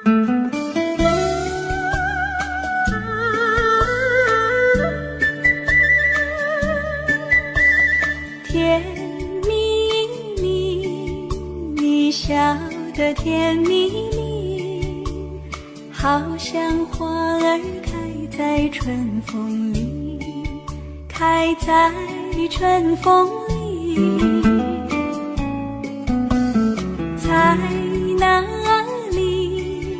甜蜜蜜，你笑得甜蜜蜜，好像花儿开在春风里，开在春风里。在哪里，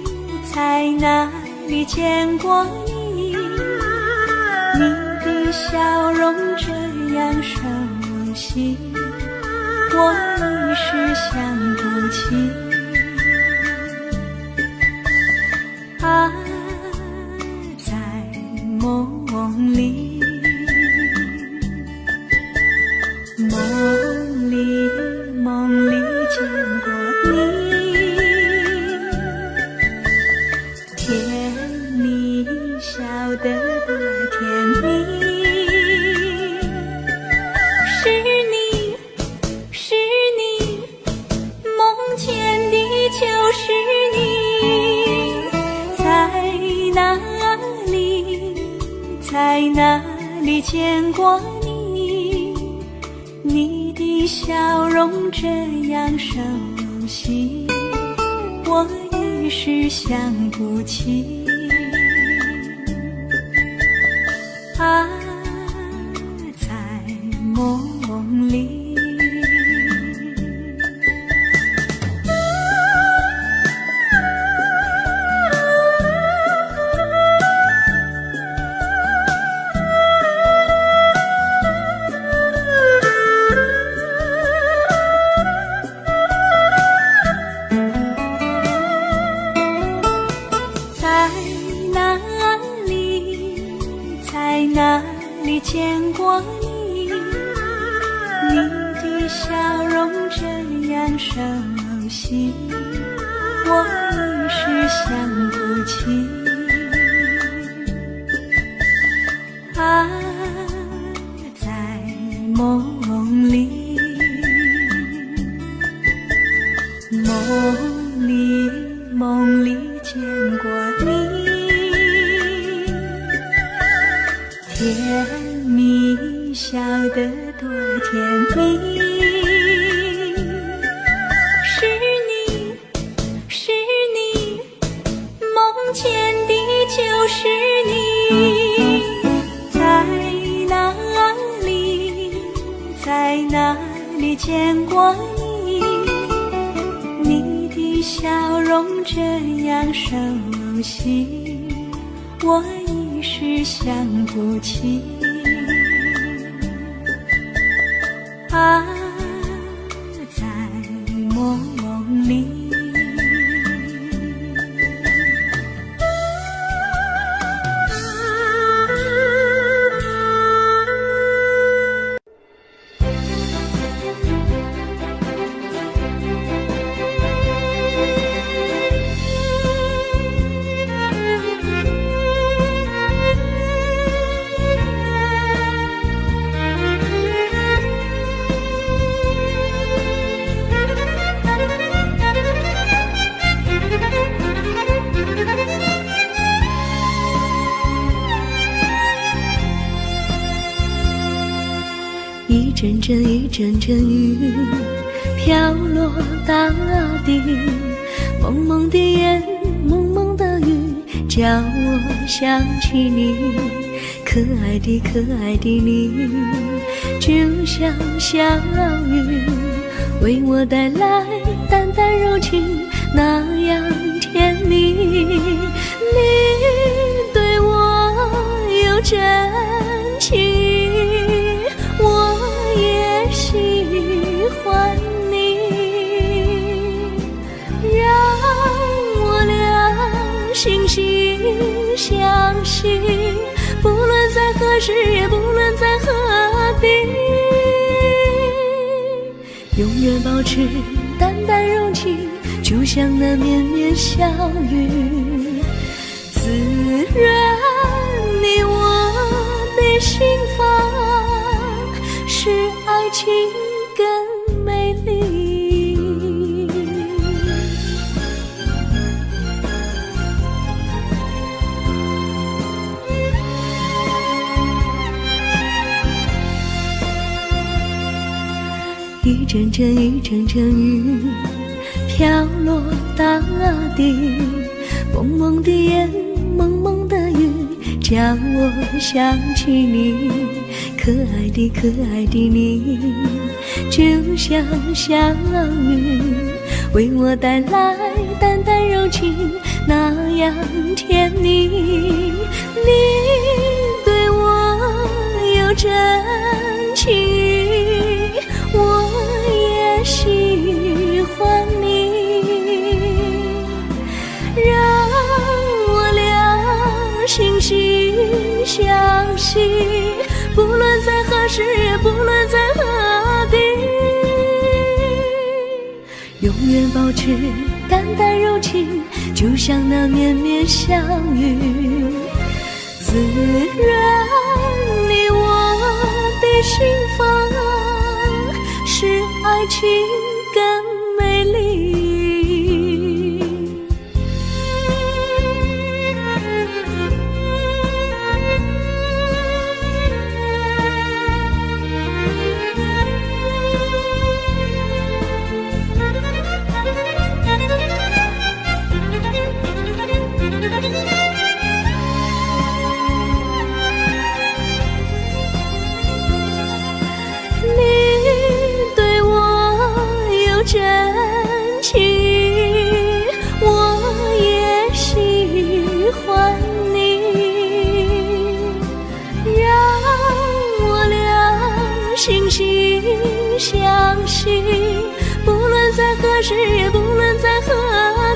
在哪里见过你？你的笑容这样熟悉，我一时想不起。啊，在梦里，梦里见过你，甜蜜笑得多甜蜜。是你，梦见的就是你。在哪里见过你？你的笑容这样熟悉，我一时想不起。啊，在梦里。在哪里见过你？你的笑容这样熟悉，我一时想不起。啊，在梦里，梦里见过你。甜蜜笑得多甜蜜。是你，梦见的就是你。在哪里见过你？你的笑容这样熟悉，我一时想不起。啊，在梦里。一阵阵雨飘落大地，蒙蒙的烟，蒙蒙的雨，叫我想起你。可爱的你，就像小雨，为我带来淡淡柔情，那样甜蜜。你对我有真情，我也喜欢你，让我俩惺惺相惜，不论在何时，也不论在何地，永远保持淡淡柔情，就像那绵绵小雨，滋润你我的心房，使爱情更美丽。阵阵雨，阵阵雨，飘落大地。蒙蒙的烟，蒙蒙的雨，叫我想起你。可爱的可爱的你，就像小雨，为我带来淡淡柔情，那样甜蜜。你对我有真情，我也喜欢你，让我俩惺惺相惜，不论在何时，也不论在何地，永远保持淡淡柔情，就像那绵绵小雨，滋润你我的心房，使爱情更美丽。真情，我也喜欢你，让我俩惺惺相惜，不论在何时，也不论在何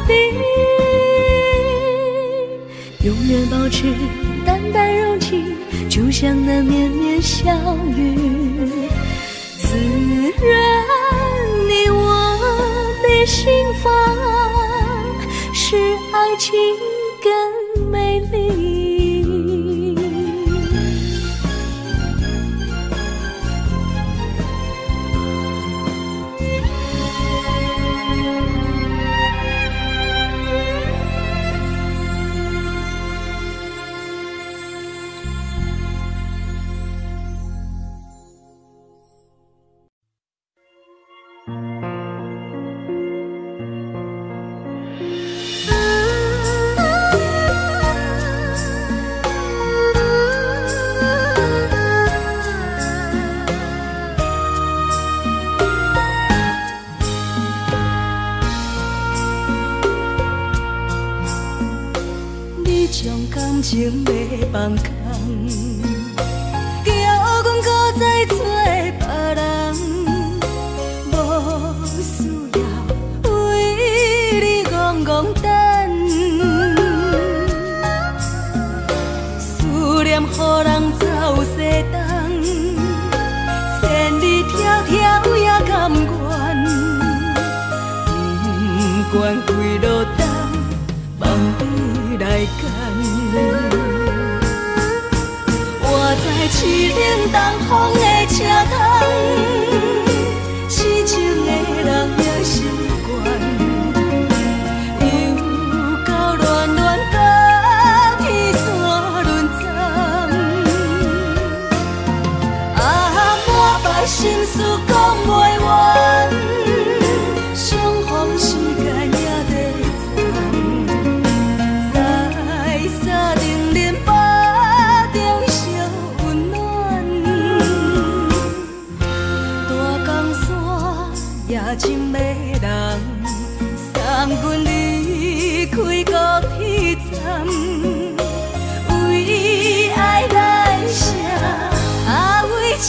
地，永远保持淡淡柔情，就像那绵绵小雨，滋润你我的心房，使爱情更美丽。感情要放空，叫阮搁再找别人，无需要为你戆戆等，思念予人走西东，千里迢迢也甘愿，不管几路东，望你来干。我在凄冷东风的车窗，痴情的人也习惯，又到恋恋甲天山论战，满腹心事讲袂完，相逢时间也在等，在沙定林巴中相温暖，大江山夜深要人，送阮离开高铁站，为爱来写为情。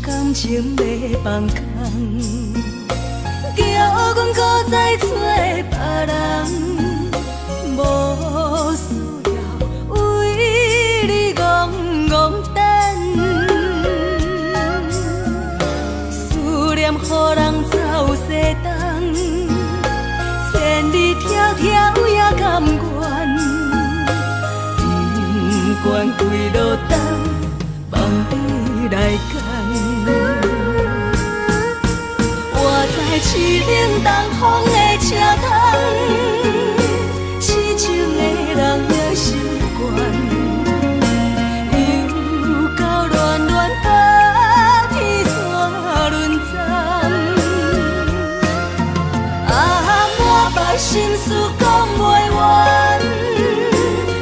感情要放空，叫阮搁再找别人，无需惯开路灯，望你来牵。我在市顶东风的车窗，痴情的人也心倦，又到乱乱把天线轮站。啊，满腹心事讲袂完，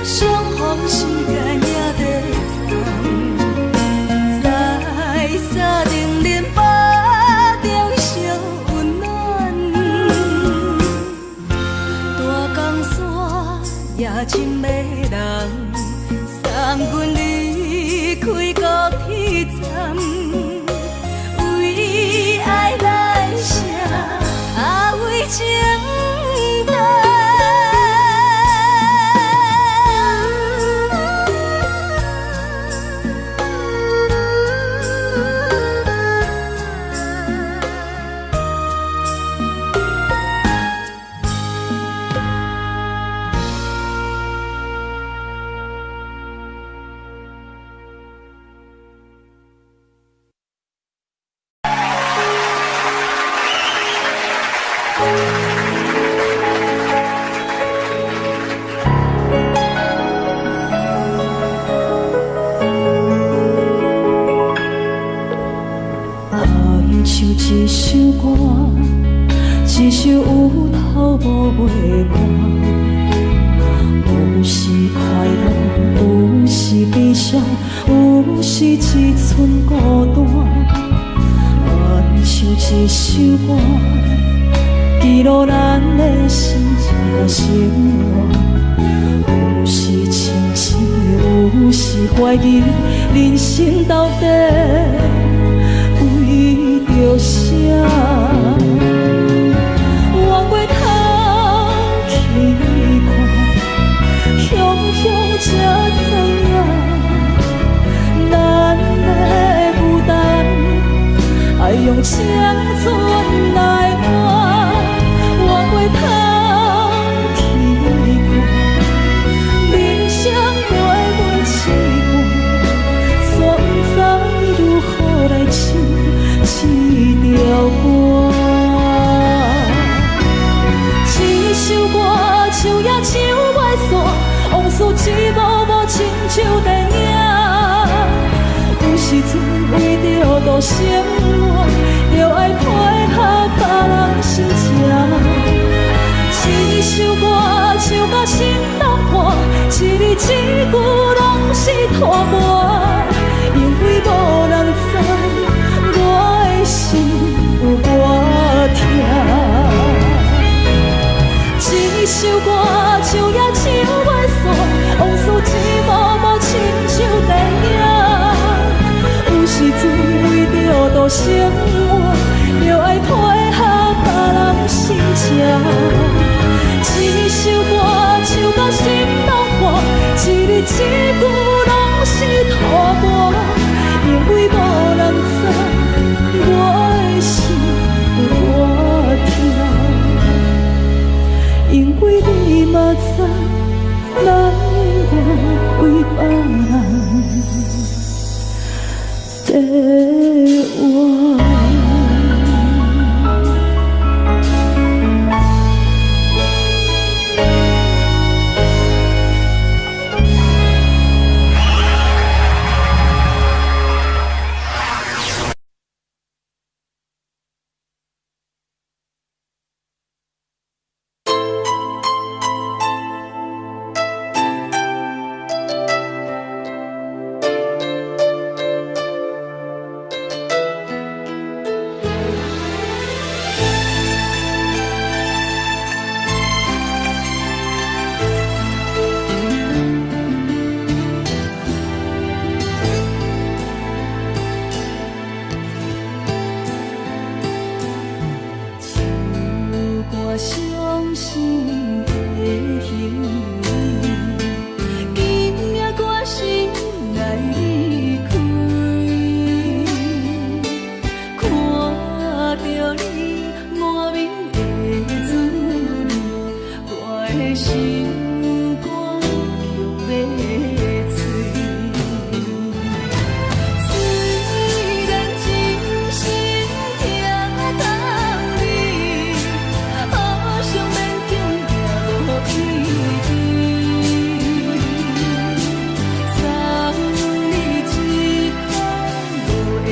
相逢时间也在站，在山顶林巴中相温暖。大江山也深的人，送阮离开高铁站，为爱来写，为情等。一首歌，一首有头无尾歌，有时快乐，有时悲伤，有时一寸孤单。原唱一首歌，记录咱的心情生活。有时清醒，有时怀疑，人生到底为着啥？往过头去看，雄雄才知影，咱的负担爱用青春来换。往过头去看，人生过袂凄寒，煞不知如何来唱一条歌。一首歌唱也唱袂煞，往事一幕幕亲像电影。有时阵为着度生活，就爱配合别人心情。一首歌唱到心冻破，一字一句拢是拖磨，因为无人知我的心有多痛。一首歌唱也唱袂煞，往事一幕幕亲像电影。有时阵为着度生活，就爱配合别人心情。一首歌唱到心冻破，一字一句拢是拖磨，因为无人知我的心有多痛。因为你嘛知，咱永远为别人在活。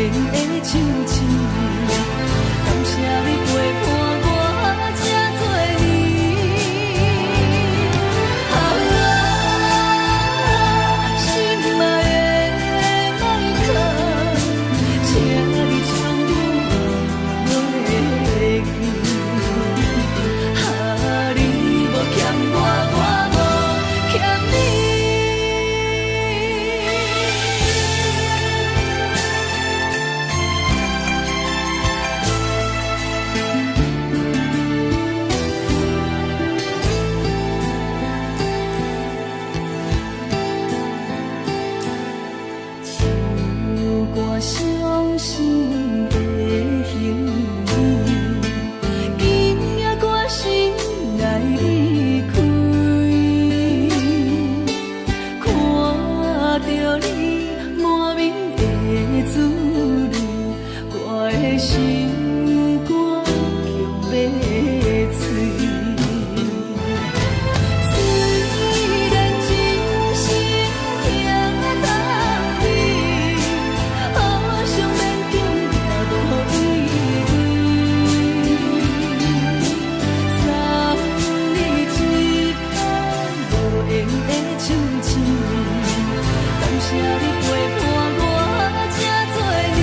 缘的手牵，感谢你陪伴我这多年。心爱的麦克，请你唱我袂记。你无欠我，我无欠你。唱歌伤心的行李，今夜我心爱离开，看着你满面的滋味，我的心肝强要碎。虽然真心疼当你，好想免中也无意义。送你一空无缘的手牵，感谢你陪伴我这多年。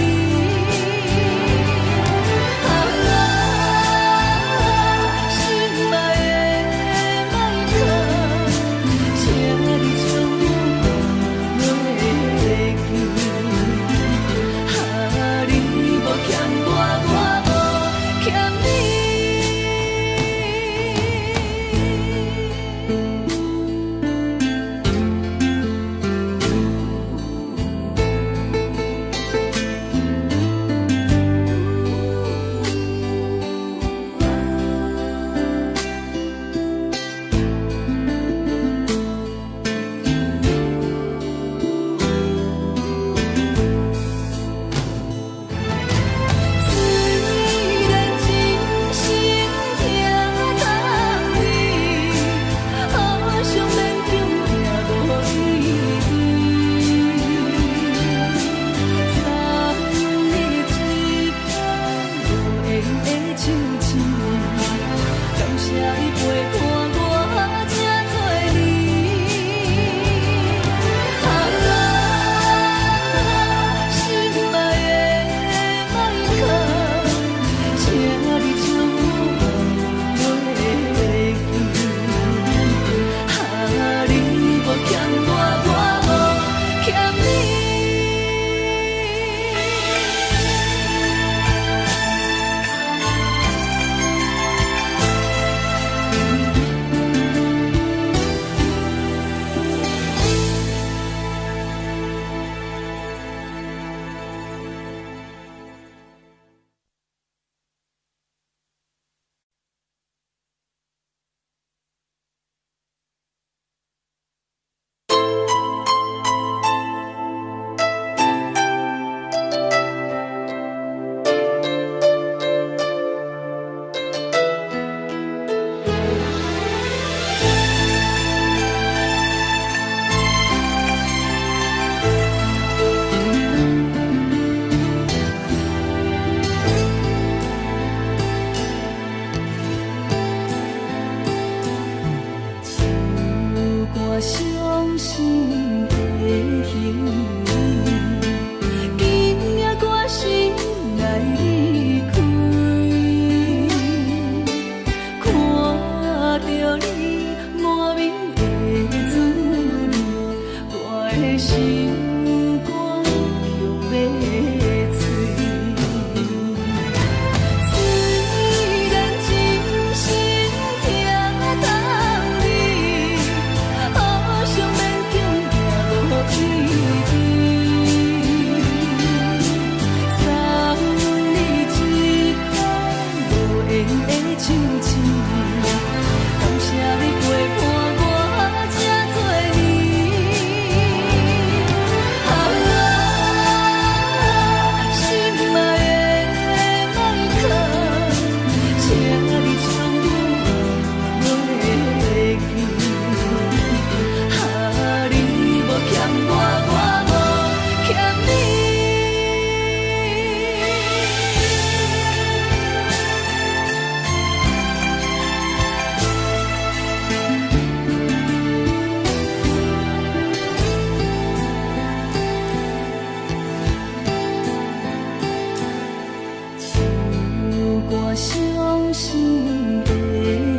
伤心的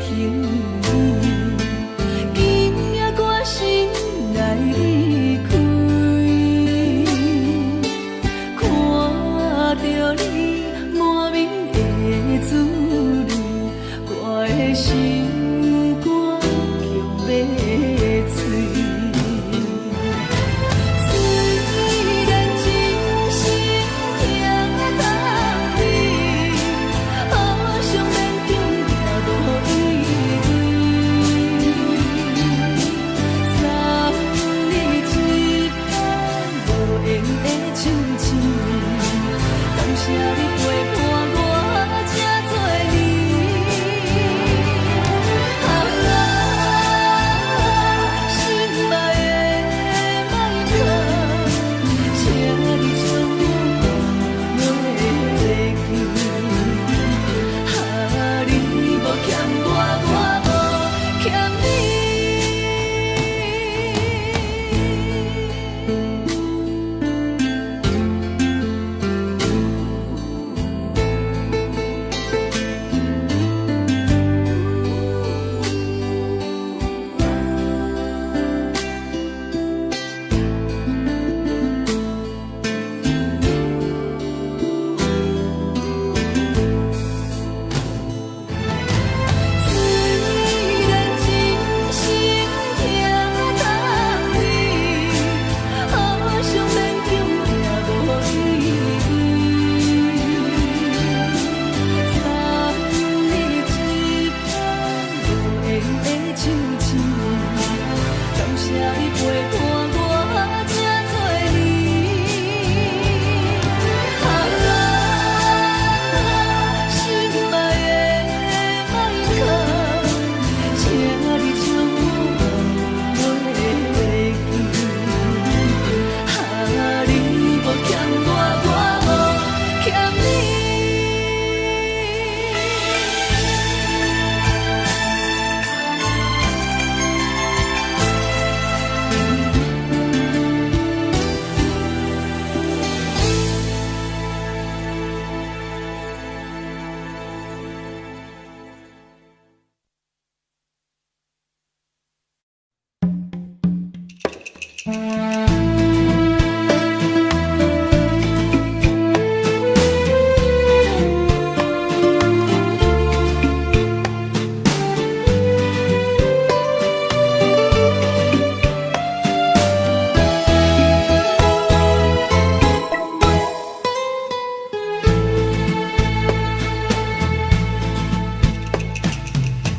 行李，今夜我心来离开，看着你满面的滋味，我的心肝强要碎。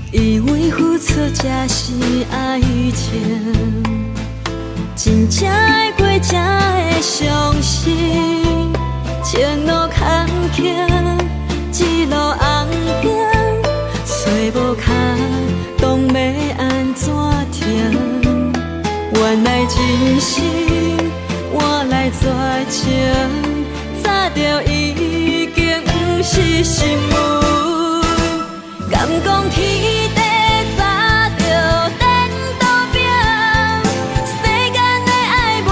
以为付出才是爱情，真正爱过才会相信。前路坎坷，一路红灯，找无卡，当要安怎停？原来真心换来绝情，早就已经不是心梦。敢讲天地早就颠倒拼，世间的爱袂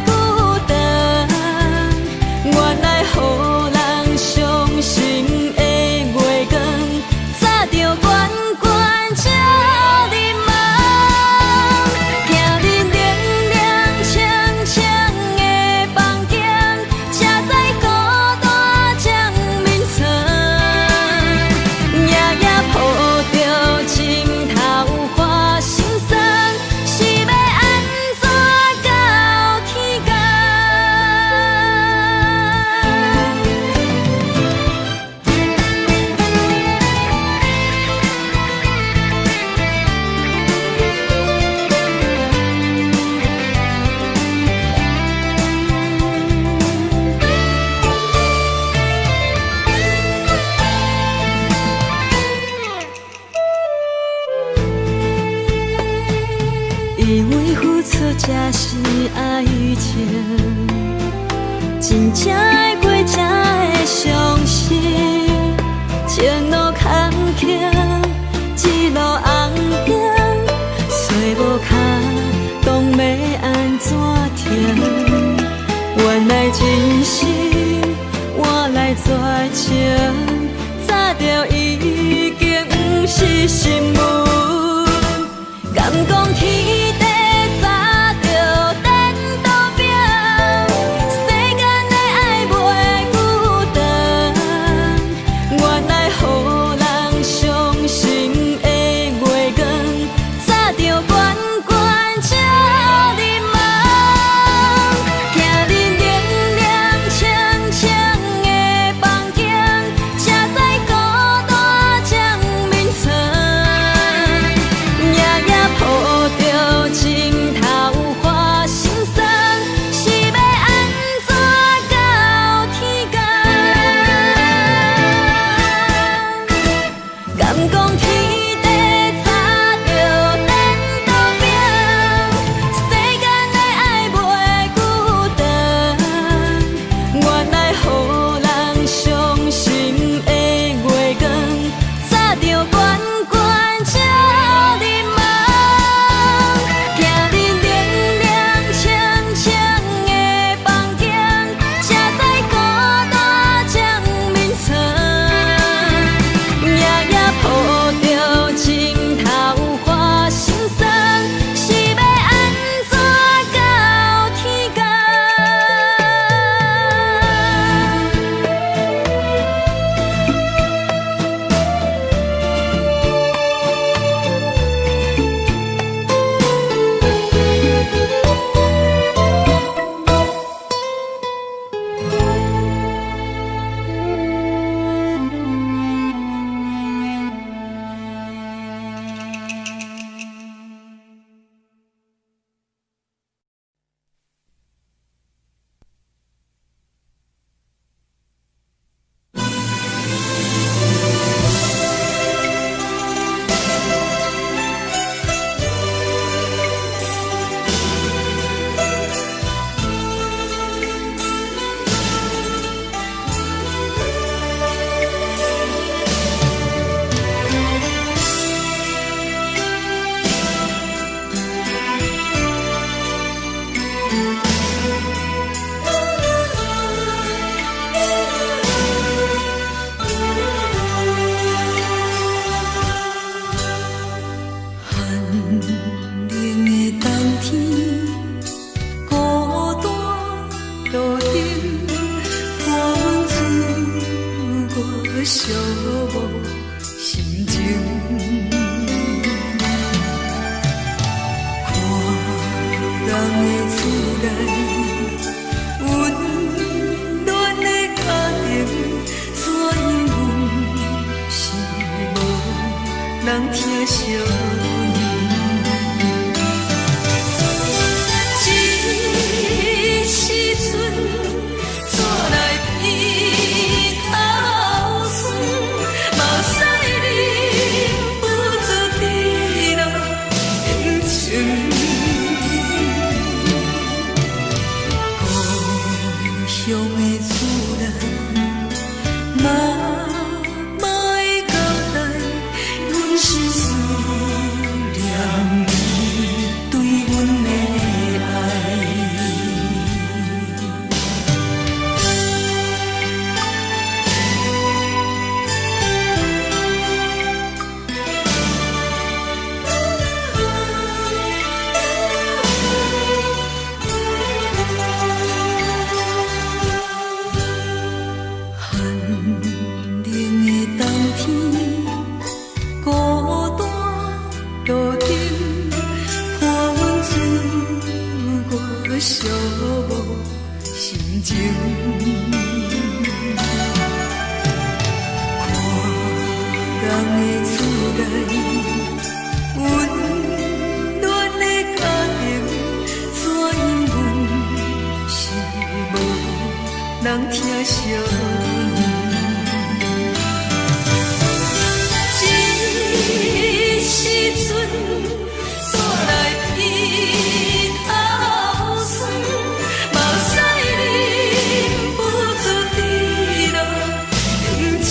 孤单。原来予人伤心的月光，早就悬悬照你梦。听你凉凉清清的房间，才知孤单将眠床。抱着情头花心酸，是要安怎到天光？以为付出才是爱情，真正爱过才会相信。前路坎坷，一路红灯，找无卡，当要安怎停？原来真心换来绝情，早着已经不是新闻。敢讲天地早着颠倒表，世间的爱袂孤单。原来予人伤心的月光，早着悬悬照日梦。行日凉凉清清的房间，才知孤单将眠床。夜夜抱着情头花心酸，是要安怎到天光？敢讲天地早着颠倒表，世间的爱袂孤单。原来予人伤心的月光，早着悬悬照日梦。行日凉凉清清的房间，才知孤单将眠床。夜夜抱着情头花心酸，是要安怎到天光？寂寞心情，看人的厝内温暖的家庭，怎因阮是无人疼惜你？这时阵怎来鼻头酸？目屎忍不住滴落眼睛。故乡的厝内，妈妈的交代，阮是思念你对阮的爱。寂寞心情，看人的厝内温暖的家庭，怎因阮是无人疼惜你？这时阵怎来鼻头酸？目屎忍不住滴落眼睛。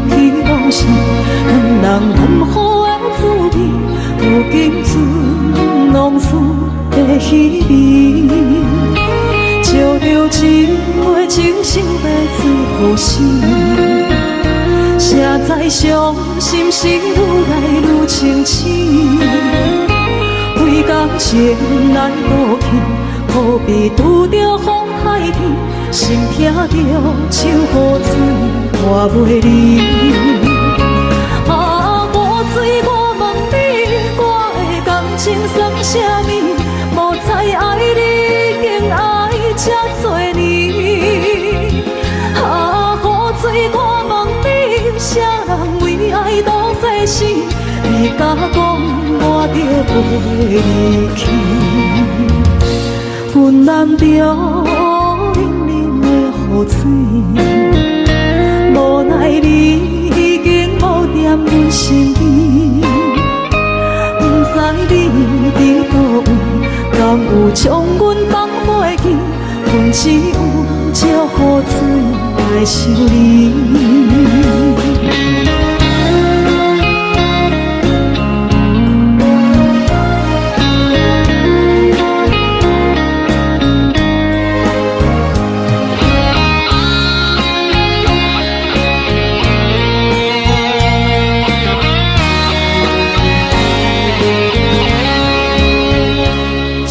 希望是两人难好的滋味，如今存往事的稀微，照着一杯酒心要醉好心，谁知伤心事愈来愈清醒，为感情来倒去，何必拄着风海天，心痛着手雨水拖袂离。啊，雨水，我问你，我的感情算啥物？无知爱你，竟爱这多年。啊，雨水，我问你，啥人为爱赌这死？你甲讲我着袂离去，阮难着冷冷的雨水，无奈你已经无踮阮身边，不知你伫倒位，敢有将阮放袂记？阮只有借雨水来想你。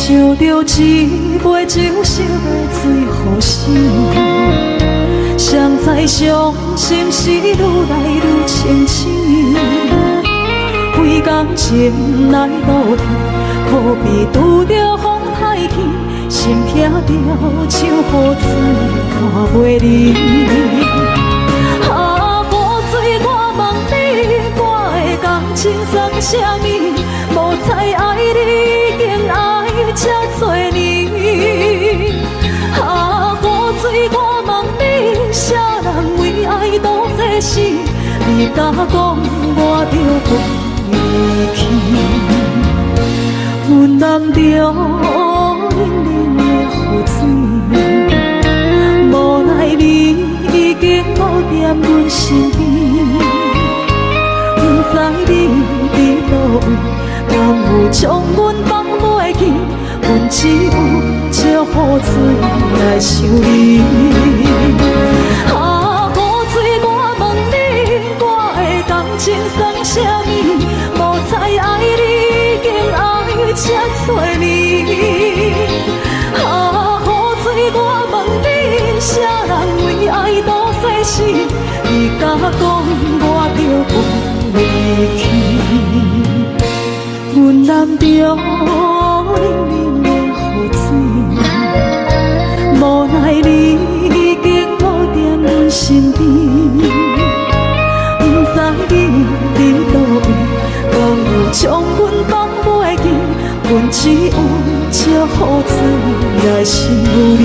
照着一杯酒烧要醉好心，谁知伤心事愈来愈清醒，为感情来倒去，何必拄着风太起，心痛着手雨水拖袂离。啊，雨水，我问你，我的感情算啥物？无知爱你，竟爱这多年。啊，雨水，我问你，啥人为爱赌这死？你甲讲我着袂离去，阮难着冷冷的雨水，无奈你已经无踮阮身边，不知你伫倒位，敢有将阮放袂记？阮只有借雨水来想你。啊，雨水，我问你，我的感情算啥物？无知爱你，竟爱这多年。啊，雨水，我问你，啥人为爱赌这死？你甲讲我着袂离去，阮难着冷冷的雨水，无奈你已经无踮阮身边，不知你伫倒位，敢有将阮放袂记？阮只有借雨水来想你。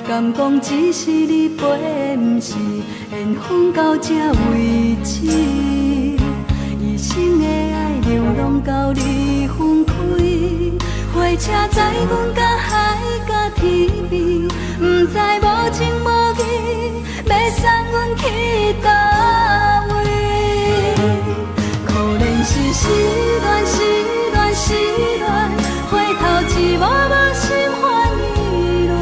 敢讲只是你陪，不是缘分到这为止。一生的爱流浪到你分开，火车载阮甲海甲天边，不知无情无义，要送阮去倒位？可怜是失恋，失恋，失恋，回头一幕幕心烦意乱。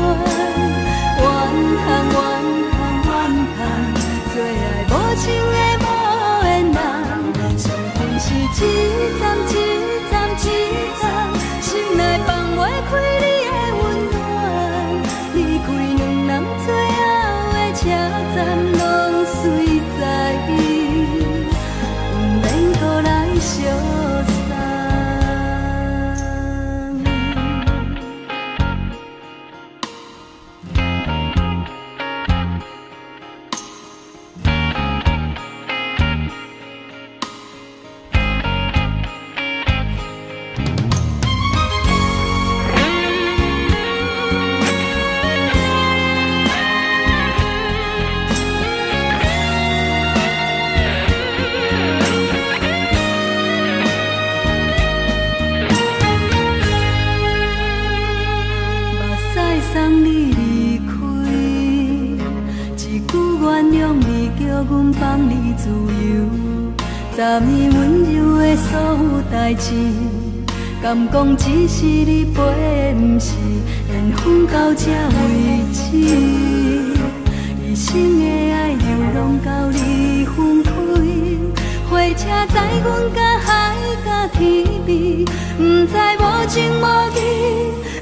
站拢随在伊，不免搁来相送。送你离开，一句原谅你，叫阮放你自由。10年温柔的所有代志，敢讲只是你陪，不是缘分到这为止。一生的爱又拢到你分开，火车载阮甲海甲天边，不知无情无义。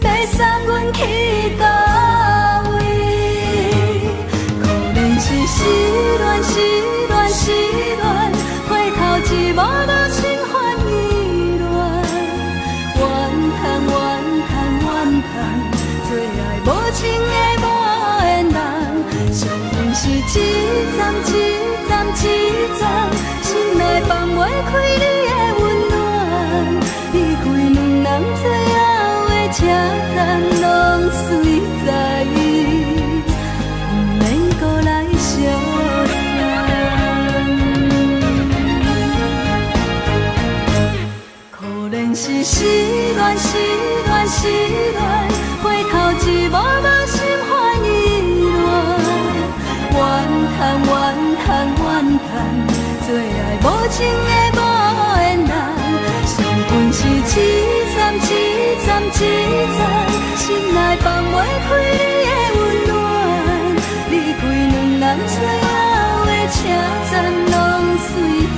要送阮去倒位？可能是失恋，失恋，失恋，回头一幕幕心烦意乱。怨叹，怨叹，怨叹，最爱无情的无缘人。上恨是一站一站一站，心内放袂开你的温暖。离开两人最后的车站拢随在伊，不免搁来相送。可能是失恋，失恋，失恋，回头一幕幕心烦意乱。怨叹，怨叹，怨叹，最爱无情的无缘人。上恨是一站一站一站，心内放袂开你的温暖。离开两人最后的车站拢随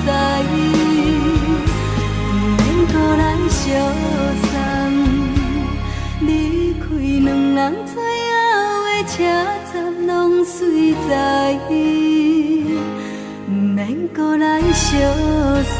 在伊，不免搁来相送。离开两人最后的车站拢随在伊，不免搁来相送。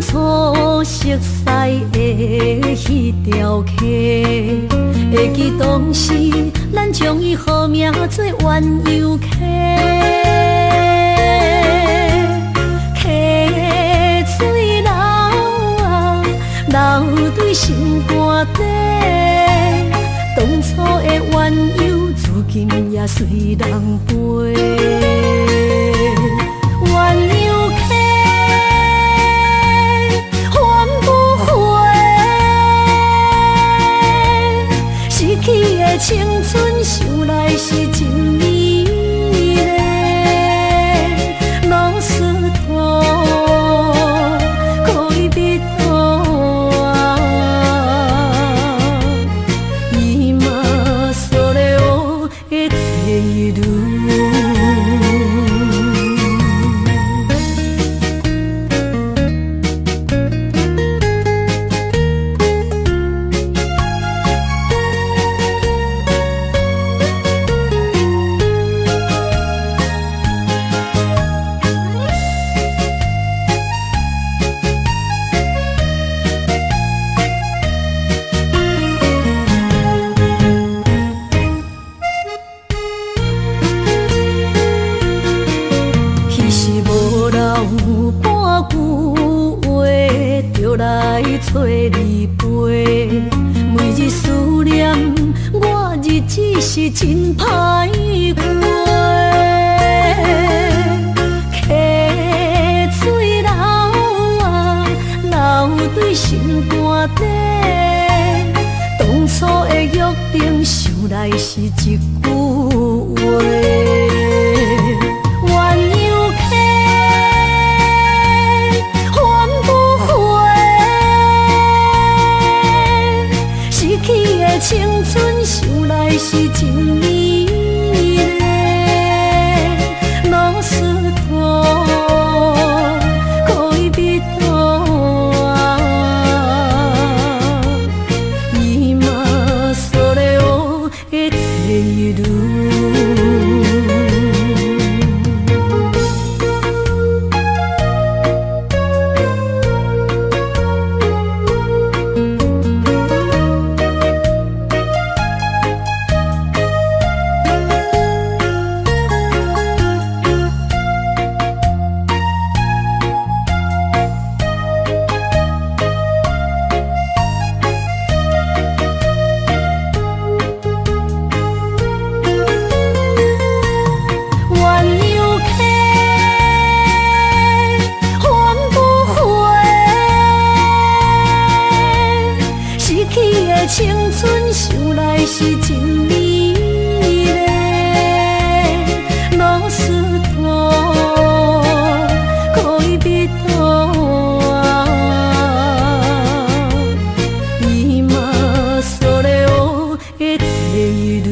初熟悉的迄条溪，会记当时咱将伊号名做鸳鸯溪。溪水流啊，流对心肝底。当初的鸳鸯，如今也随人飞。鸳鸯溪。青春想来是真美丽，老师徒可以比途啊，今嘛所了的地路。句话就来找你陪，每日思念我日子是真歹过。溪水流啊流对心肝底，当初的约定想来是一句话。鸳鸯溪，还不回，失去的青春想来是真美丽。老师徒，可以比图啊，伊嘛所了的地路。青春想来是真美丽，老师徒可以比图啊，伊嘛所了的地路。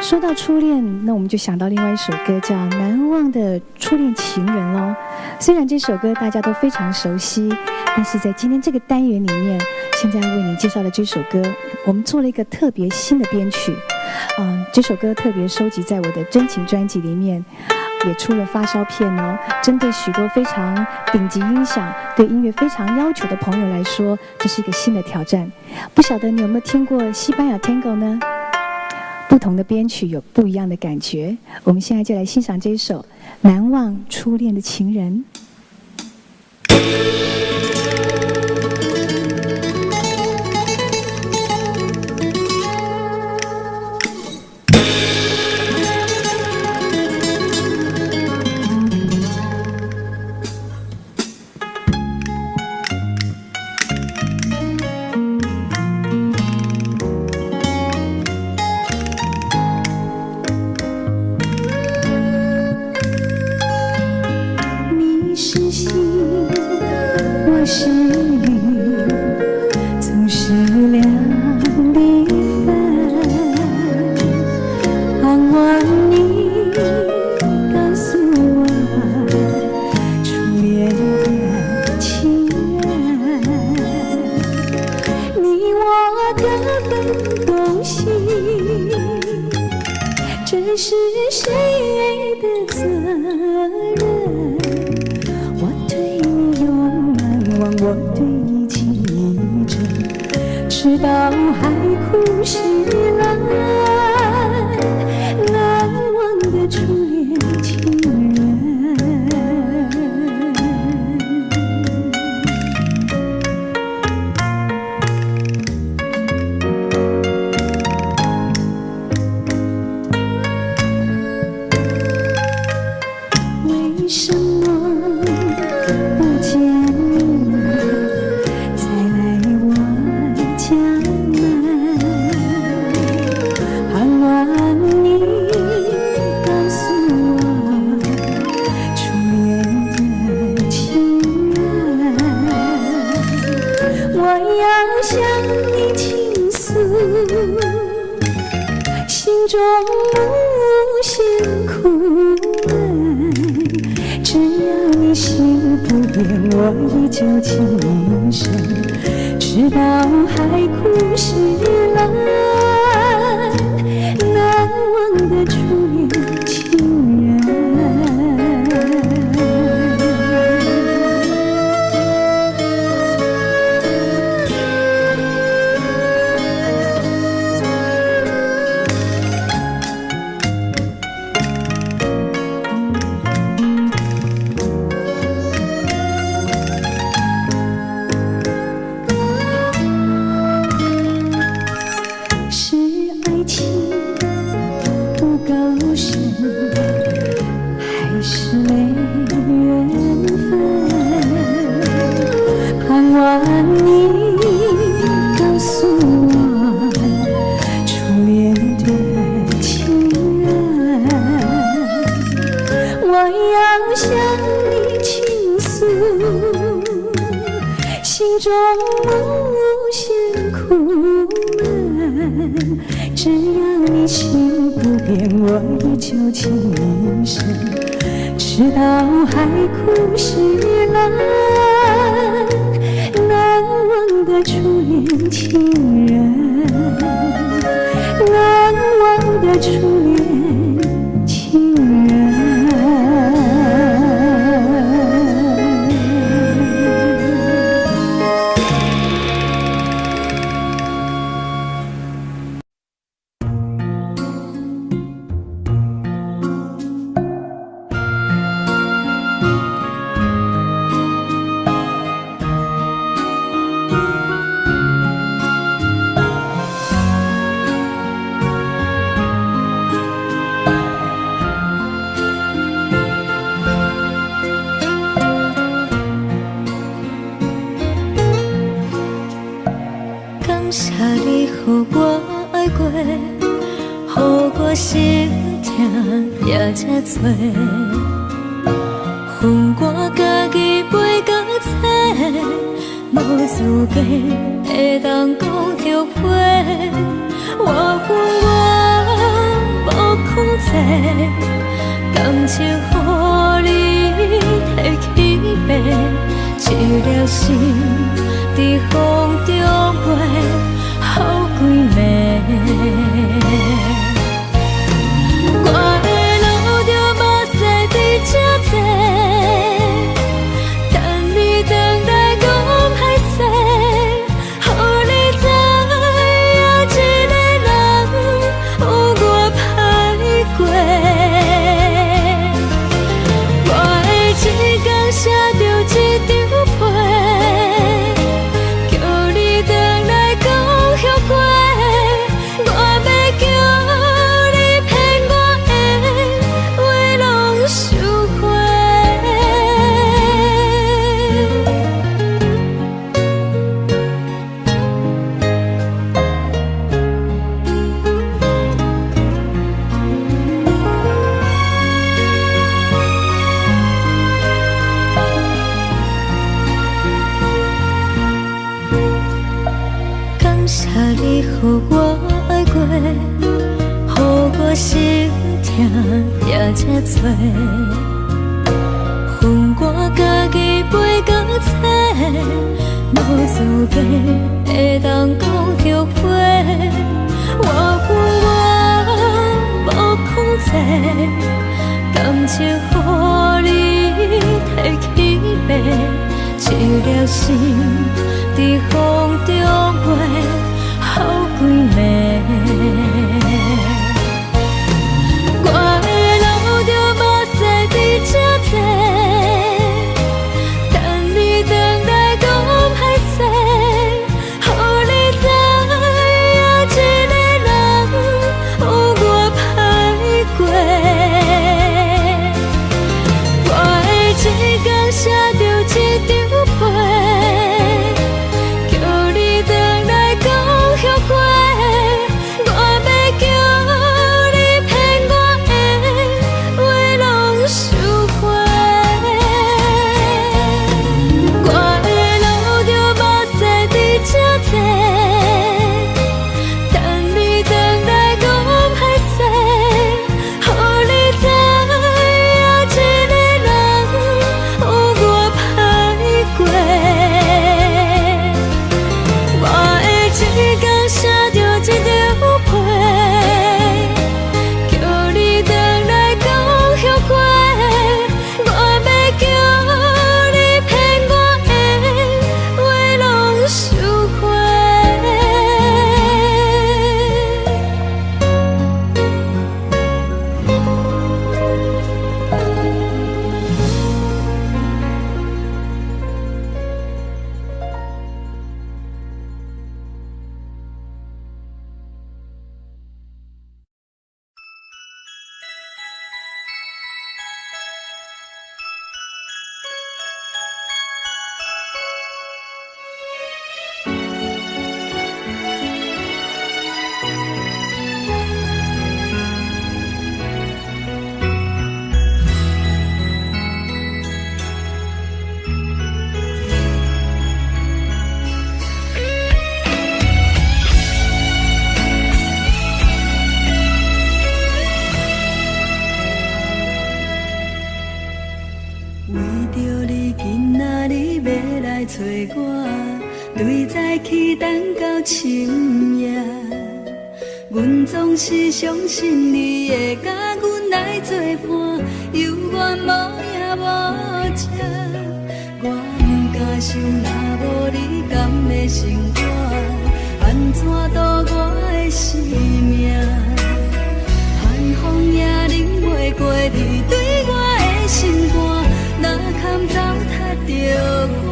说到初恋，那我们就想到另外一首歌，叫《难忘的初恋情人》咯。虽然这首歌大家都非常熟悉，但是在今天这个单元里面，现在为你介绍的这首歌，我们做了一个特别新的编曲。这首歌特别收集在我的真情专辑里面，也出了发烧片哦。针对许多非常顶级音响、对音乐非常要求的朋友来说，这是一个新的挑战。不晓得你有没有听过西班牙 Tango 呢？不同的编曲有不一样的感觉。我们现在就来欣赏这一首《难忘初恋的情人》。我是雨，总是两地分。盼望你告诉我初恋的情人，你我各分东西，这是谁的责任？我对你情意真，直到海枯石烂，难忘的初恋情人。为什么不见你再来我家门？盼望你告诉我初恋的情人。我要向你倾诉心中无限苦闷，只要你心不变，我依旧情深，直到海枯石烂，难忘的初恋情人。是爱情不够深，还是没缘分？盼望你告诉我初恋的情人。我要向你倾诉心中无限苦闷，只要你心不变，我依旧情深，直到海枯石烂，难忘的初恋情人，难忘的初恋情人。感谢你予我爱过，予我心痛也这多，恨我家己袂到切，无资格会当讲后悔。我恨我无控制，感情予你提起白，一粒心在风中飞，好几暝。我的路着目屎在这多，等你回来讲歹势，予你知影一个人有我歹过。我的一天写着一张被，叫你回来讲后悔。我要叫你骗我的话拢收回。感谢你予我爱过，予我心痛也这多，恨我家己背到切，无资格会当讲后悔。我恨我无控制，感情予你提起白，一粒心在风中飞，好几暝。我的路着目屎在这多，等你回来讲歹势，予你知影一个人有我歹过。我的一天写着一张被，叫你回来讲后悔。我要叫你骗我的话拢收回。我的路着目屎在这多，等你回来讲歹势，予你知影一个人有我歹过。我的一天写着一张被，叫你回来讲后悔。我要叫你骗我的话拢收回。为着你今仔日要来找我，对早起等到深夜。阮总是相信你会甲阮来作伴，有缘无影无遮。我不敢想，若无你甘会生活，安怎度我的生命？寒风也忍袂过你对我的心肝。哪堪糟蹋着我？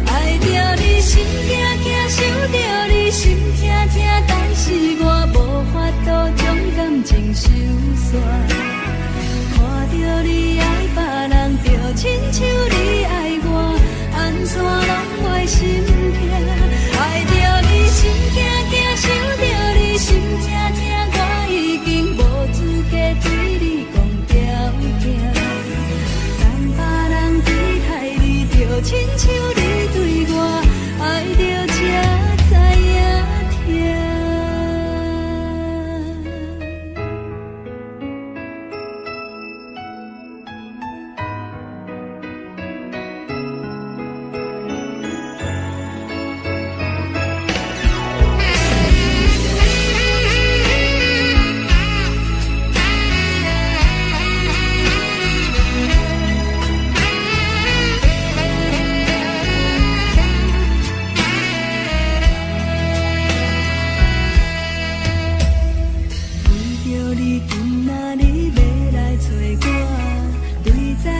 爱着你心惊惊，想着你心痛痛，但是我无法度将感情收煞。看着你爱别人，就亲像你爱我，安怎拢袂心痛？爱着你心惊惊，想着你心痛痛，我已经无资格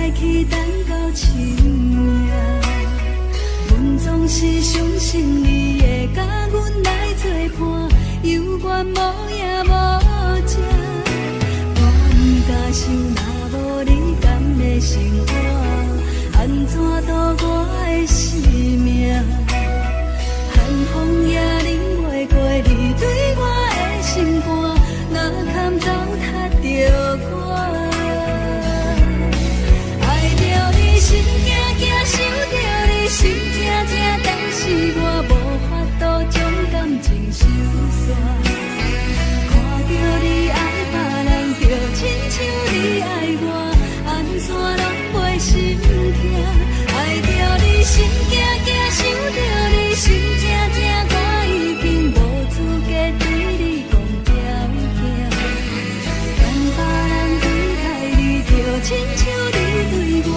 来去等到深夜。阮总是相信你会甲阮来作伴，犹原无影无迹。我不敢想，若无你甘的生活，安怎度我的生命？寒风也忍袂过你对我的心肝，哪堪糟蹋着我？爱着你心惊惊，想着你心痛痛，但是我无法度将感情收煞。看着你爱别人，就亲像你爱我，安怎拢袂心痛？爱着你心惊惊，想着你心痛痛，我已经无资格对你讲条件。等别人对待你，就亲像你对我，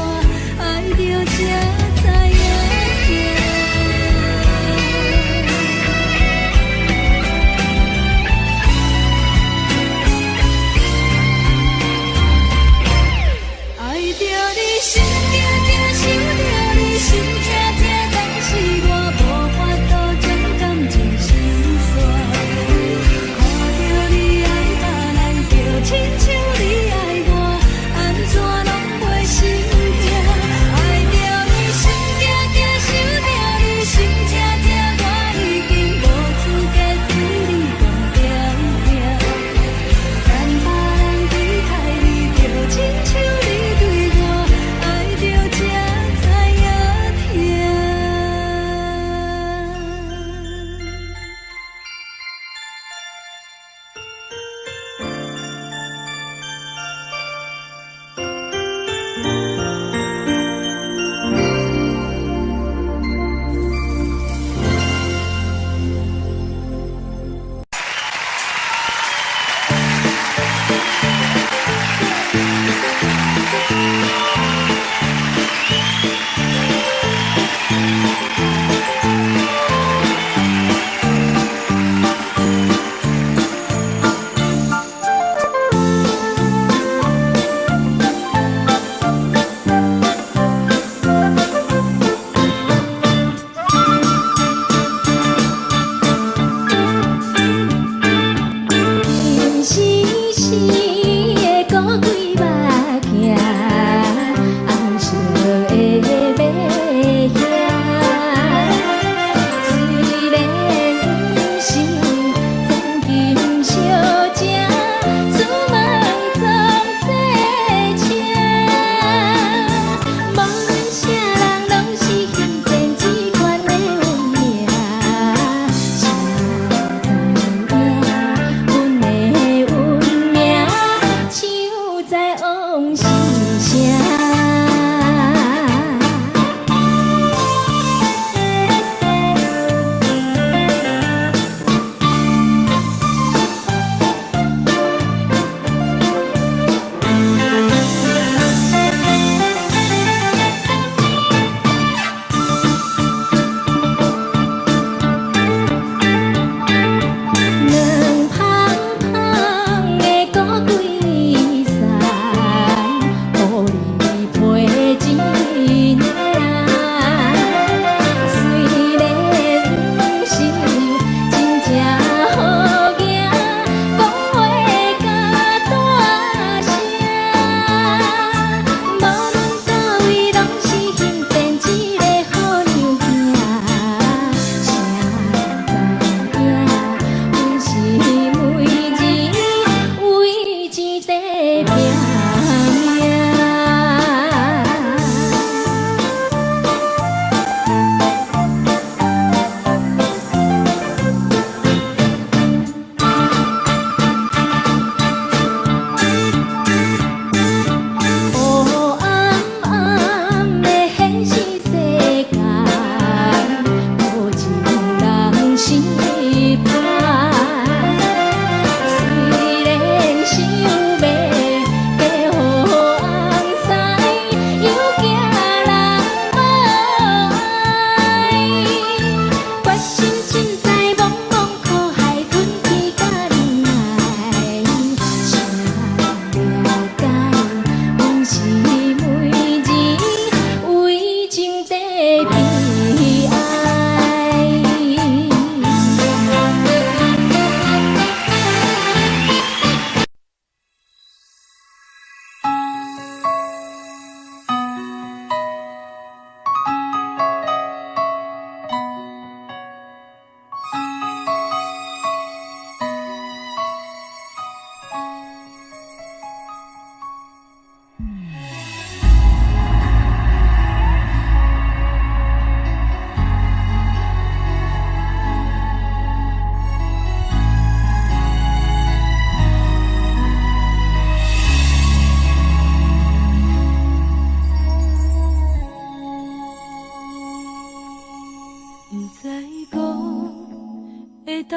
爱着才知影。爱着你心惊惊，想着你心痛痛，但是我无法度将感情收煞。看着你爱别人，就亲像你爱我，安怎拢袂心痛？爱着你心惊惊，想着你心痛痛，我已经无资格对你讲条件。等别人对待你，就亲像你对我，爱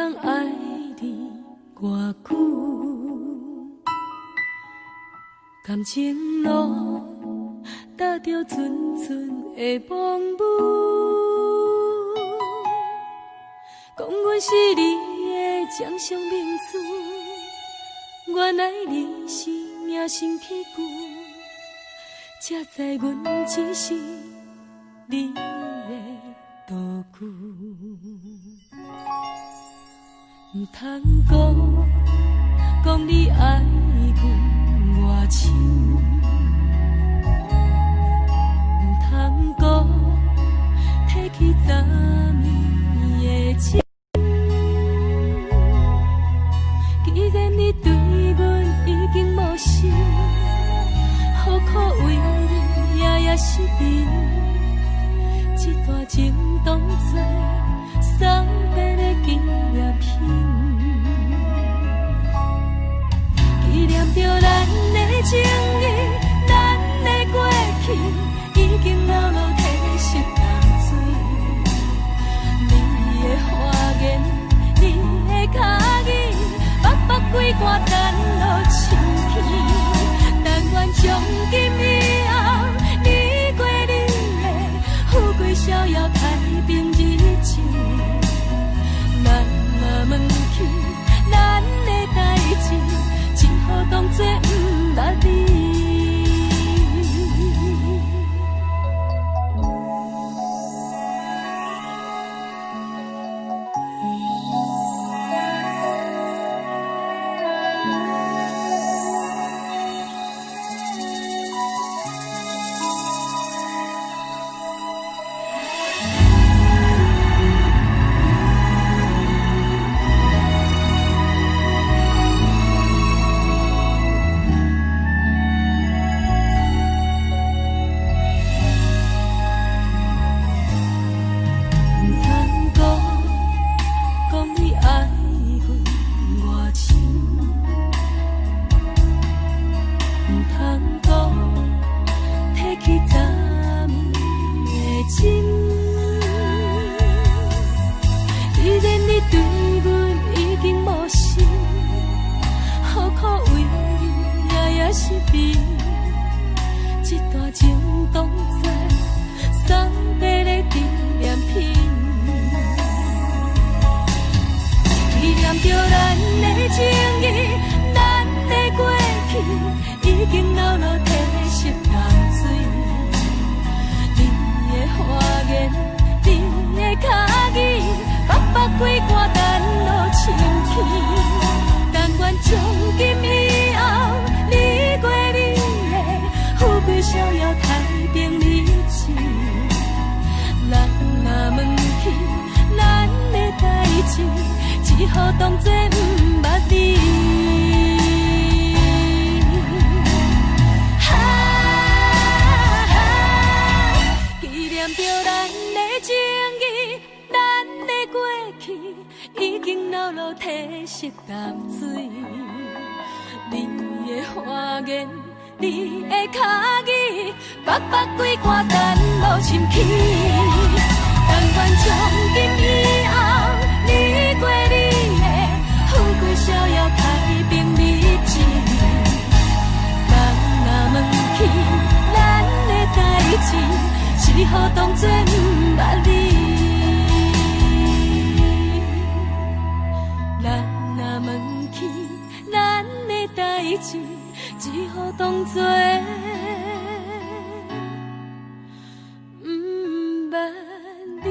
通爱你偌久？感情路踏着纯纯的梦雾，讲阮是你的掌上明珠，原来你是命生起句，才知阮只是你的道具。唔通讲你爱阮偌深，唔通讲提起昨暝的情。既然你对阮已经无心，何苦为你夜夜失眠？这段情当作送别的纪念品。纪念着咱的情谊，咱的过去，已经老老褪色淡水。你的花言，你的脚语，白白几挂等落深去。但愿从今以后，你过你的富贵逍遥太平日子。咱若问起咱的代志，只好当作不捌你。这段情当作送别的纪念品，纪念着咱的情谊，咱的过去，已经老老褪色淡水。你的花言，你的脚语，白白几挂等落深去。但愿从今以后，你过你的富贵逍遥太平日子。咱若问起咱的代志，只好当作不捌你。纪念着咱的情谊，咱的过去，已经老老褪色淡水。你的花言，你的脚语，白白几挂等落深去。但愿从今以后，你过你的富贵逍遥太平日子。咱若问起咱的代志，只好当作不捌你。咱若问起咱的代志，只好当作不捌你。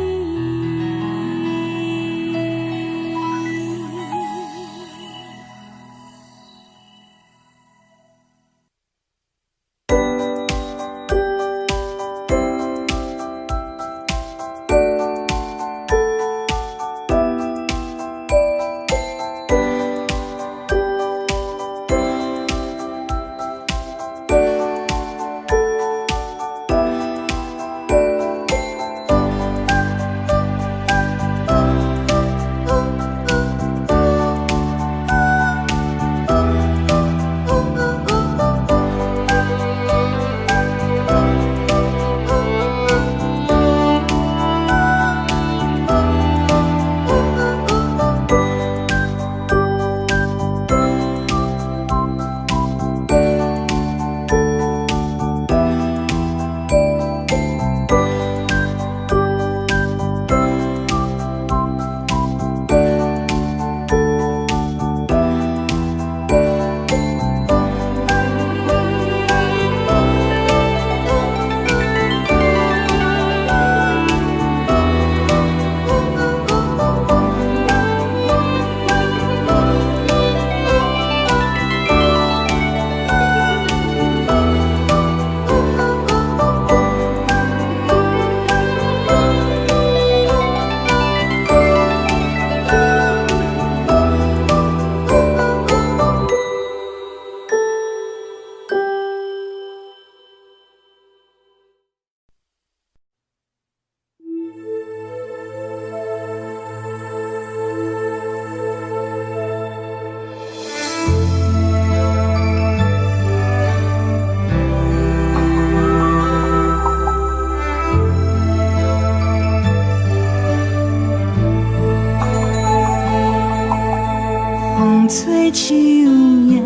手也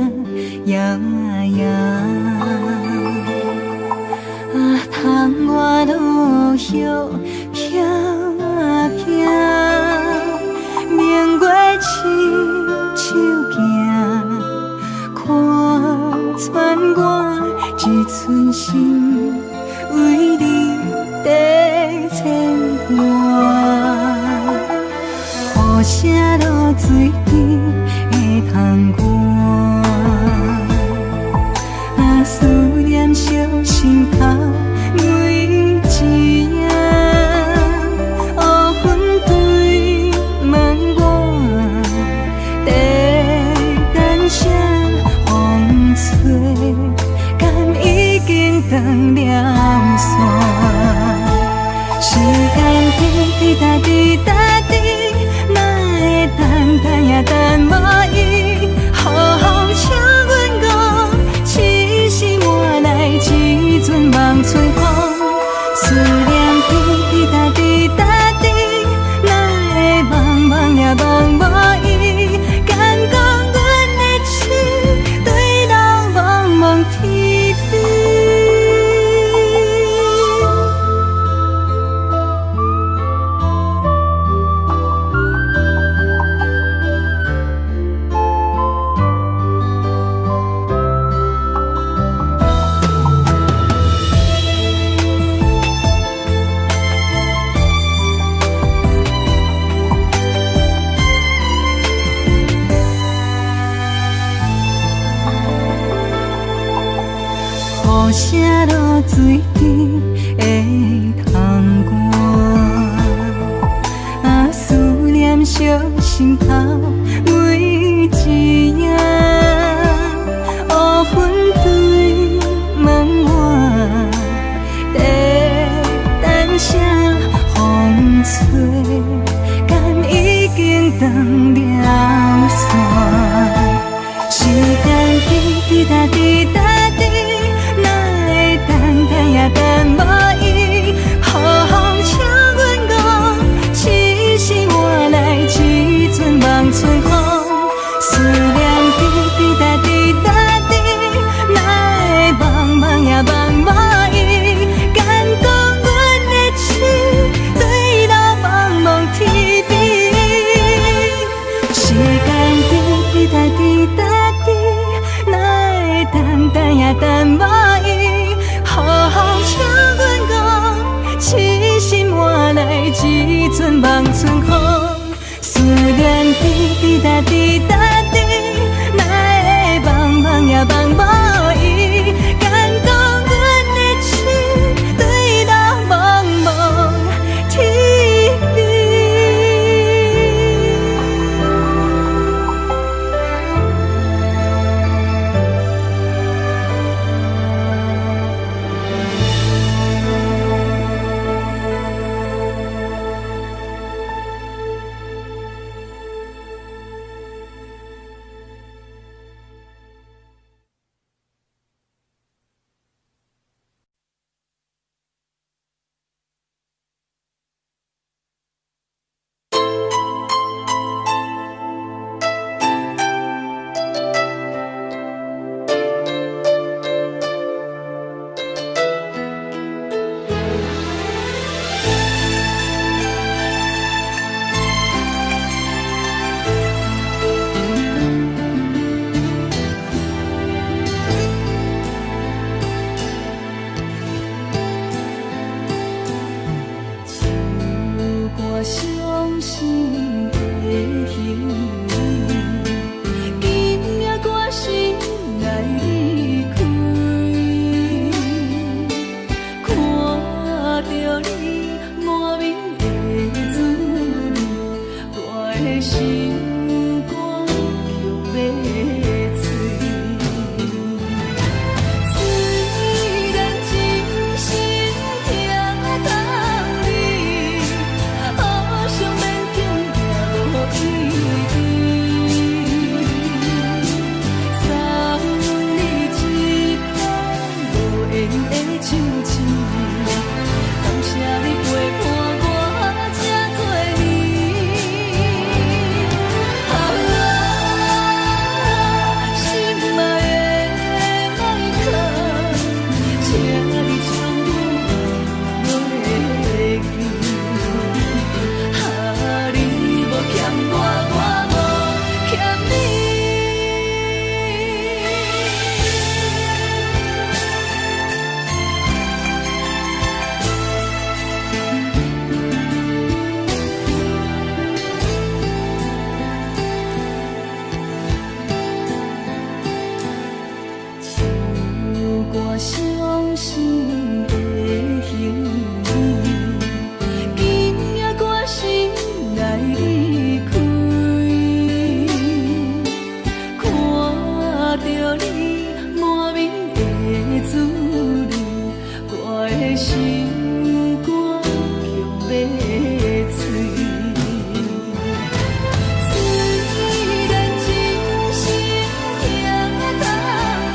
摇摇。啊，窗外落叶飘啊飘，明月亲手行，看穿我一寸心，为你在牵挂。雨声落水边会通寒，啊，思念烧心头每一夜。乌云对问我，在等啥风吹，敢已经断了线。时间滴答滴答滴，哪会等也等无伊？好好请阮讲，痴心换来一阵梦吹风。思念滴答滴答滴，哪会茫茫也茫无伊？敢讲阮的痴，对人茫茫天边。雨声落水边会通寒，啊，思念烧心头每一夜。乌云对问我，在等啥风吹，敢已经断了线。时间滴答滴答滴，也等无伊，好好请阮讲，痴心换来一阵梦吹风。思念滴答滴答滴，哪会茫茫也茫无伊？敢讲阮的痴，对人茫茫天边。时间滴答滴答滴，哪会等也等无伊？好好请阮讲，痴心换来一阵梦春风。思念滴答滴答滴，哪会茫茫也茫无伊？敢讲阮的痴，对人茫茫天边。心肝强要碎。虽然真心听得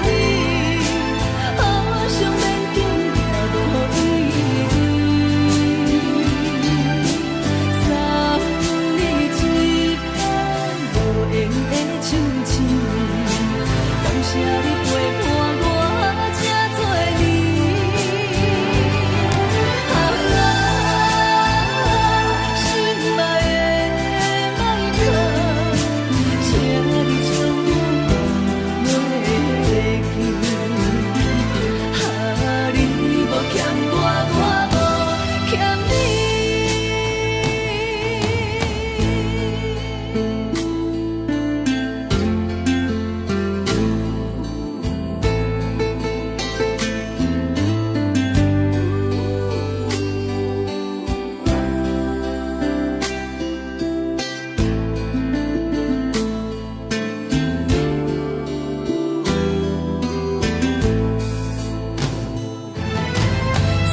你，好想免紧也无意义。送你一空无言的手指，感谢你陪伴我这多年。心爱的麦克，请你将我袂记。你无欠我，我无欠你。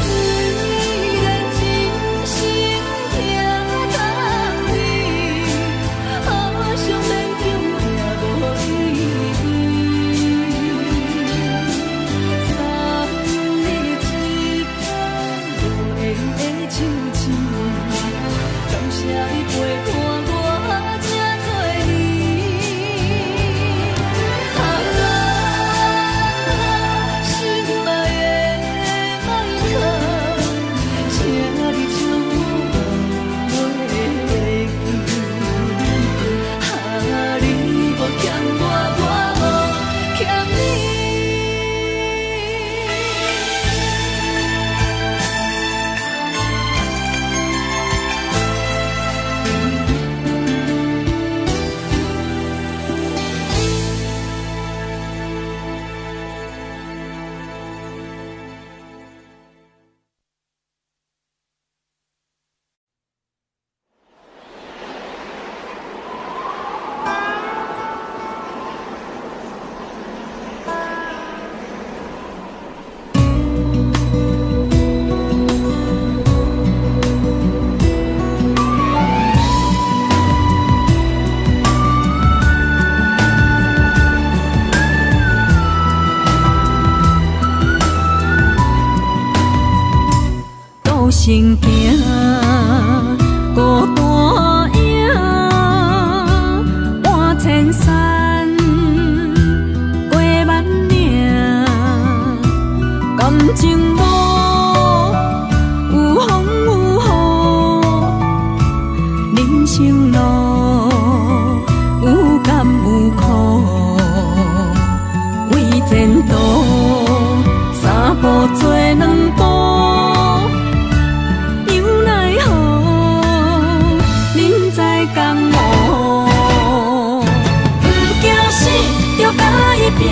虽然真心听得你，好想免紧也无意义。送你一空无言的手指，感谢你陪伴我这多年。心爱的麦克，请你将我袂记。你无欠我，我无欠你。孤身行，孤单影，换千山，过万岭，感情无有风有雨，人生路有甘有苦，为前途三步做两步。拼，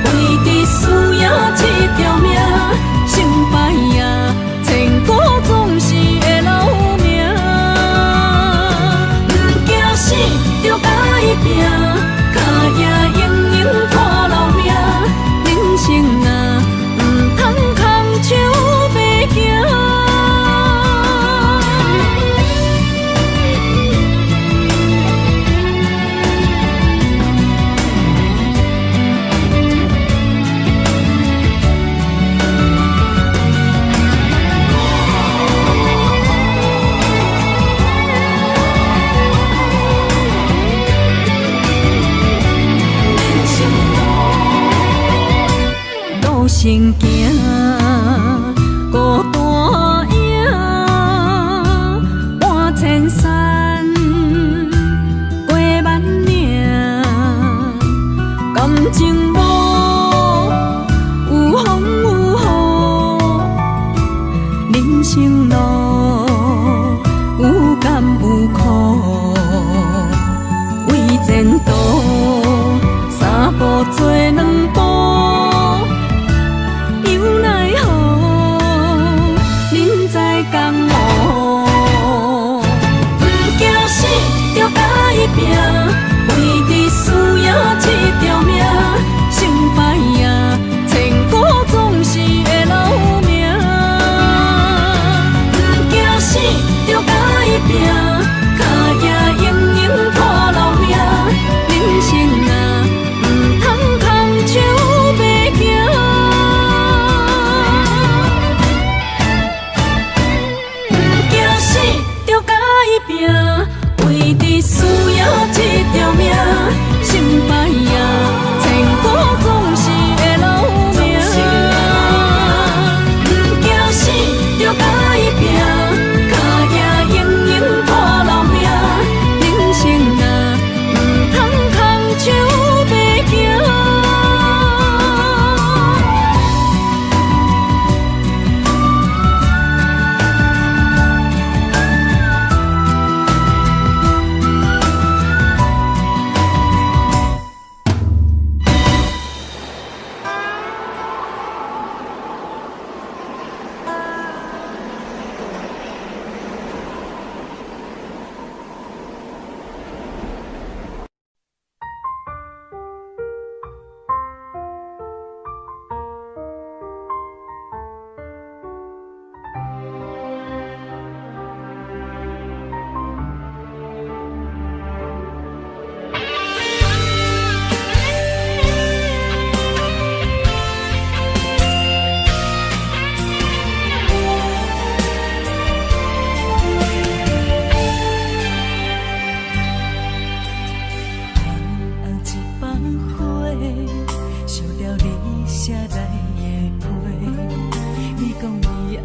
为伫输赢这条命，成败赢，千古总是会留名。不惊死，着甲伊拼，脚也硬硬拖老命。人生啊，唔通空手白行。孤身行，孤单影，换千山，过万岭，感情无有风有雨，人生路有甘有苦，为前途三步做两步。拼，为伫输赢这条命，成败赢，千古总是会留名。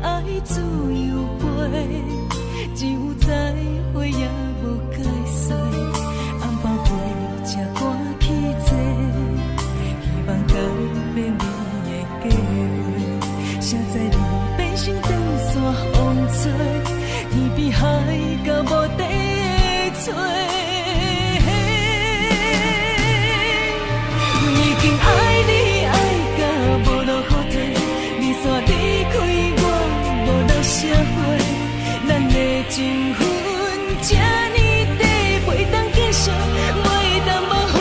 爱自由飞，只有再会也无解释。红包飞才赶去坐，希望改变你的计划。谁知你变成长线风吹，天边海到无底的吹。已经爱你爱到无路可退，你煞离开我无留社会，咱的情分这呢短，袂当继续，袂当无悔。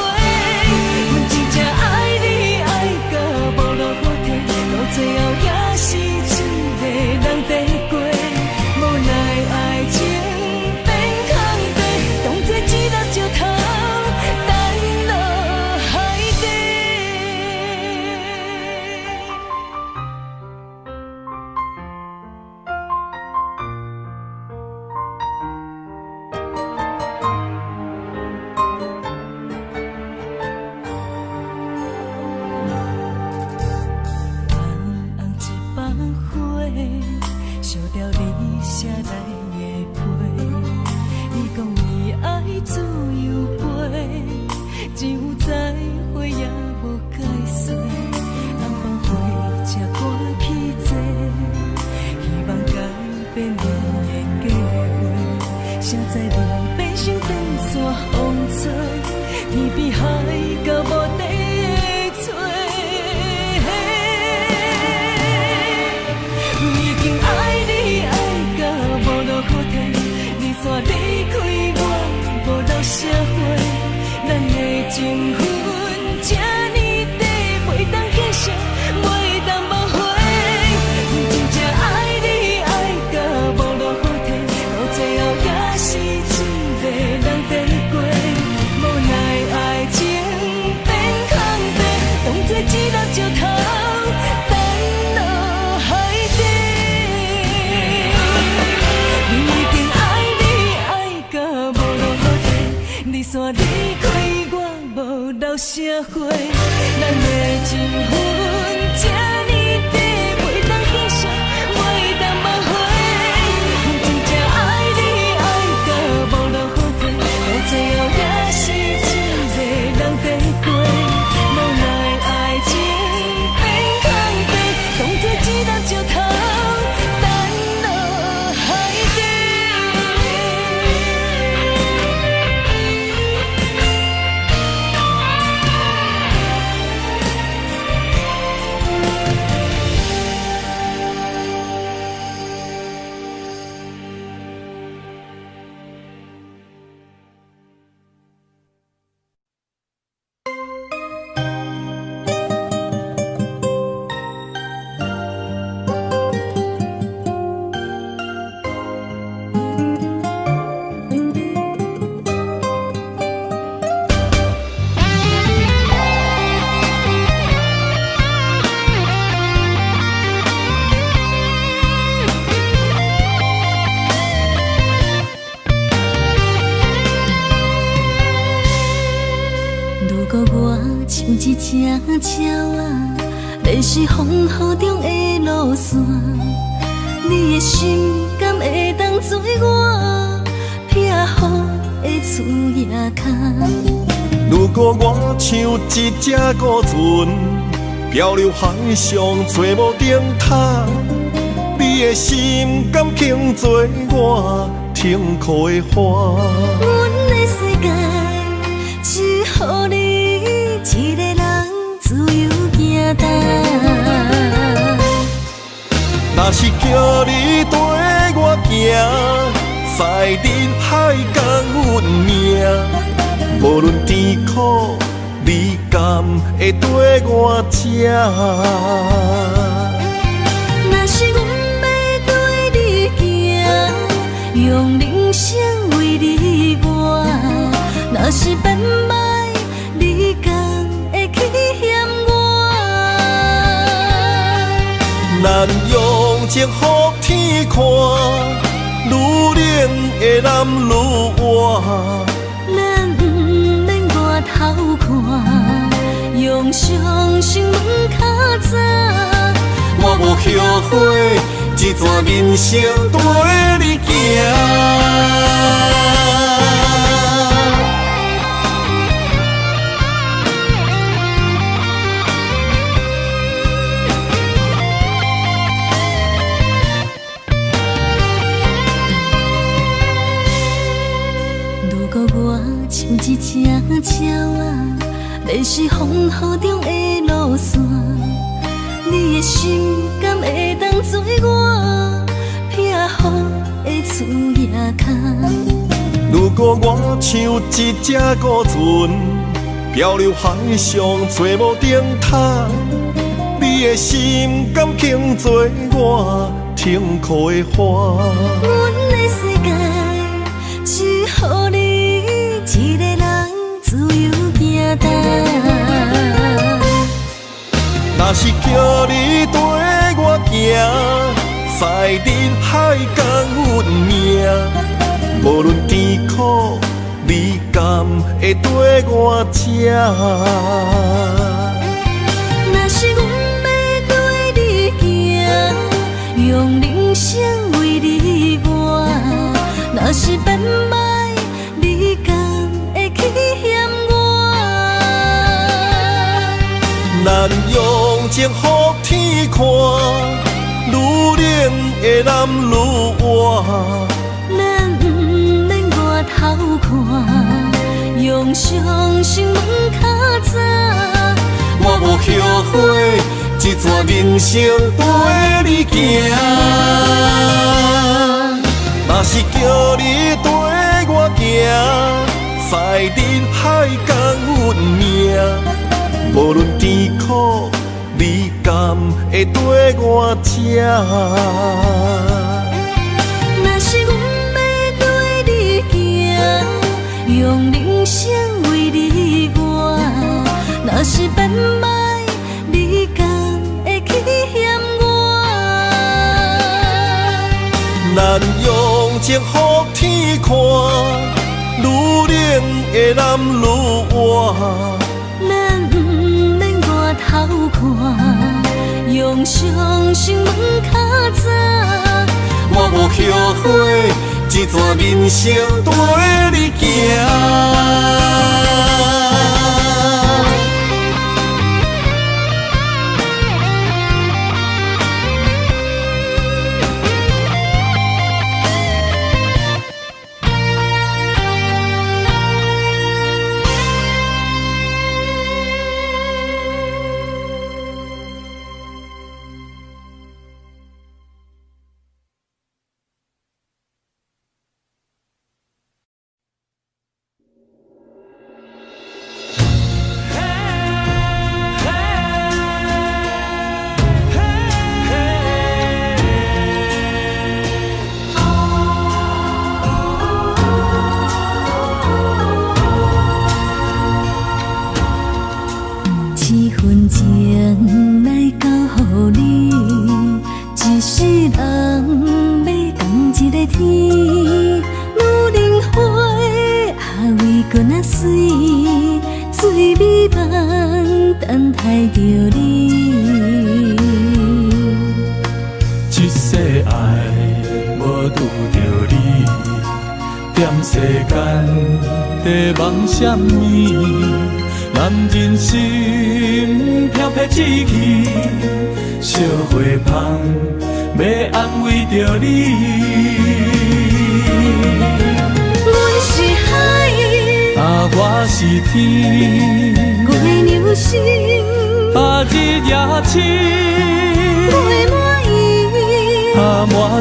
阮真正爱你爱到无路可退，到最后也是一个人在过，无奈爱情变空白，当作一粒石头。烧掉你写来的批，你讲你爱自由飞，只有再会也无解释。红包飞才赶去坐，希望改变你的计划。谁知你变成长线风吹，天边海到无底的吹。已经爱你爱到无路可退，你煞离开我无留社会，咱的情分这呢短，袂当继续，袂当无悔。阮真正爱你爱到无路可退，到最后也是一个人在过，无奈爱情变空白，当作一粒石头。你煞离开我无留社会，咱的情分这呢短，袂当继续，袂当无悔。阮真正爱你爱到无路可退，到最后也是一个人在过，无奈爱情变空白，当作一粒石头。一只鸟仔，迷失风雨中的路线，你的心敢会当做我撇予的厝野脚？如果我像一只孤船，漂流海上找无顶塔，你的心敢肯做我停靠的花？阮的世界只予你一个人自由行踏。若是叫你跟我行，在人海共阮命，无论甜苦，你敢会跟我吃？若是阮要对你行，用人生为你活，若是变歹，你敢会去嫌我？咱用情予天看，愈冷的男愈活。咱不免外头看，用伤心问较早。我无后悔，一段人生跟你行。如果我像一只鸟仔，迷失风雨中的路线，你的心敢会当做我避雨的厝夜空？如果我像一只孤船，漂流海上做无顶塔，你的心敢肯做我停靠的花？阮的世界只予你一个人自由行动。若是叫你跟我行，在人海共运命，无论甜苦，你甘会跟我吃？若是阮要对你行，用人生为你活，若是变歹，你甘会去嫌我？咱用情予天看，愈恋的男愈活。咱不免外头看，用双心问较早。我无后悔，一段人生跟你行。若是叫你跟我行，在人海共运命，无论甜苦，你甘会跟我吃？若是阮要对你行，用人生为你活，若是变歹，你甘会去嫌我？咱用情予天看，愈恋的男愈活。咱不免外头看，用双心问较早。我无后悔，一段人生跟你行。一分情来交予你，一世人要共一个天。女人花为搁那水，水美梦等待着你。一世爱无拄着你，踮世间在梦什么？男人心飘撇志气，烧花香要安慰着你。阮是海，我是天，月流星，日夜深，月满意，满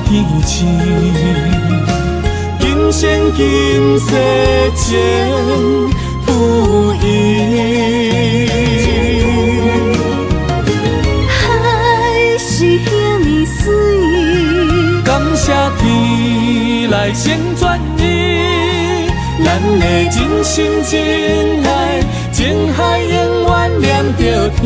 天星。今生今世情不移，海是遐尼水，感谢天来成全伊，咱的真心真爱，情海永远连着天。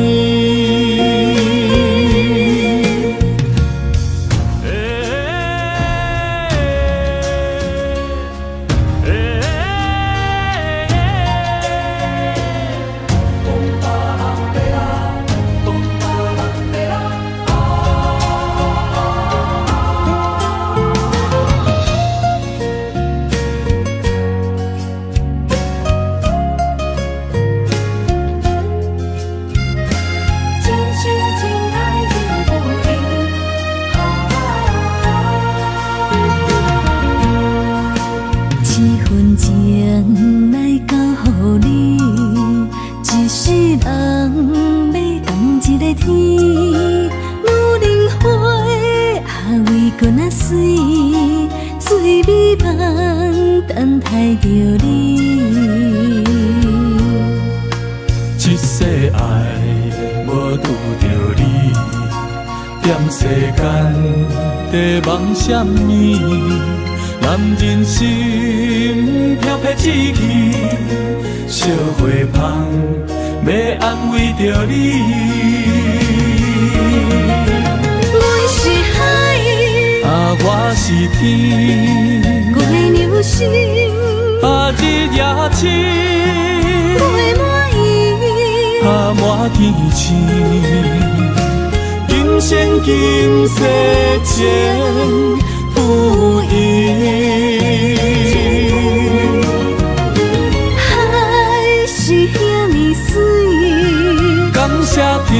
水美梦等待着你。一世爱无拄着你，踮世间在梦什么？男人心飘撇志气，烧花香要安慰着你。阮是海，我是天，月流星，日夜星，月满意，满天星。今生今世情不移。海是遐尼水，感谢天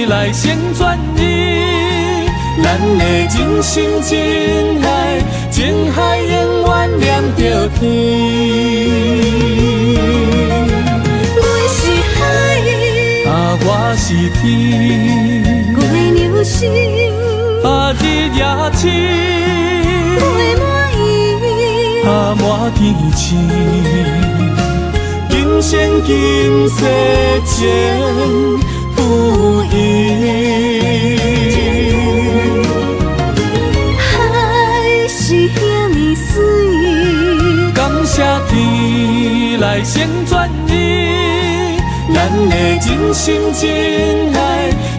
来成全你，咱的真心真爱，情海永远念着天。阮是海，我是天，月流星，日夜星，月满意，满天星。今生今世情不移。海是遐尼水，感谢天来成全你，咱的真心真爱，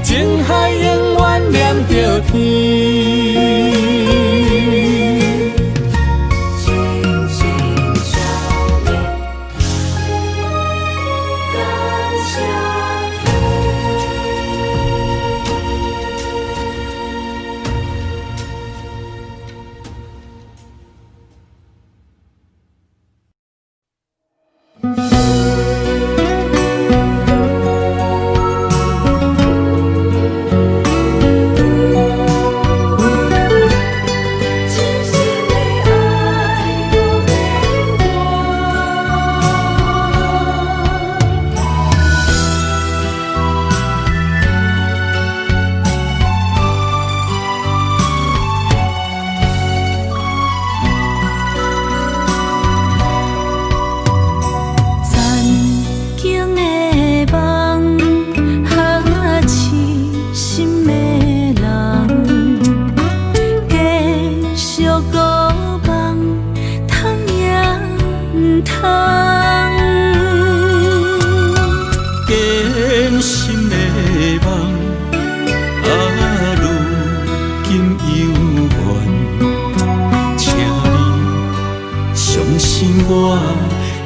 情海永远念着天。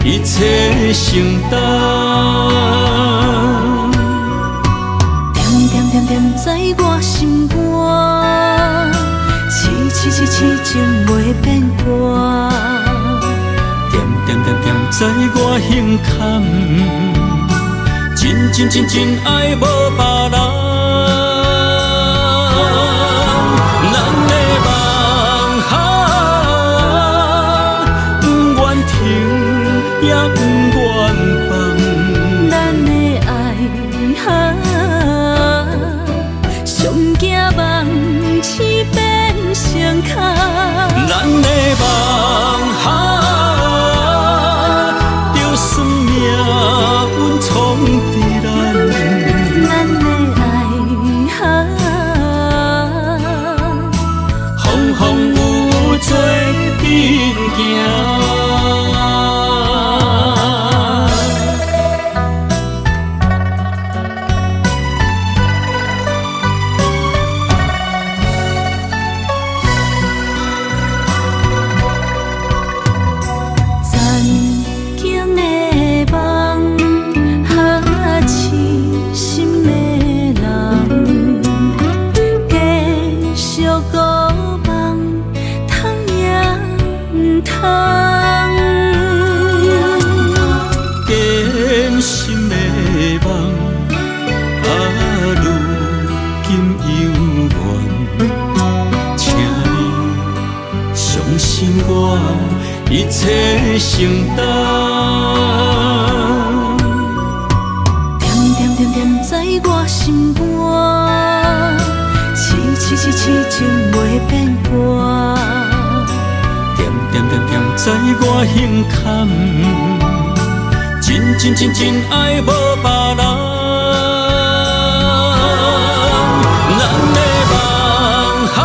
一切承担，点点点点在我心肝，痴情袂变卦。点点点点在我胸坎，真爱无别人。咱的梦不愿停，也不愿放。咱的爱上惊梦痴变成空。咱的梦就算命运冲伫咱，咱的爱风风雨做阵行。一切承担，点点点点在我心肝，痴痴痴痴情袂变卦，点点点点在我胸坎，真真真真爱无别人。咱的梦哈，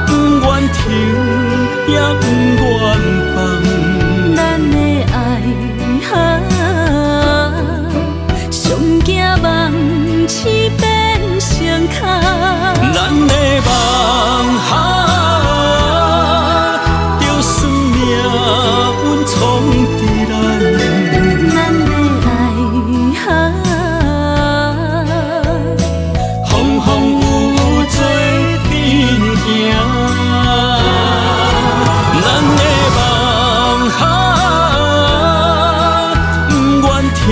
不愿停也不愿放，咱的爱哈，上惊梦痴变成空。咱的梦哈，就算命运闯伫咱，咱的爱哈，风风雨做阵行。咱的梦哈，不愿停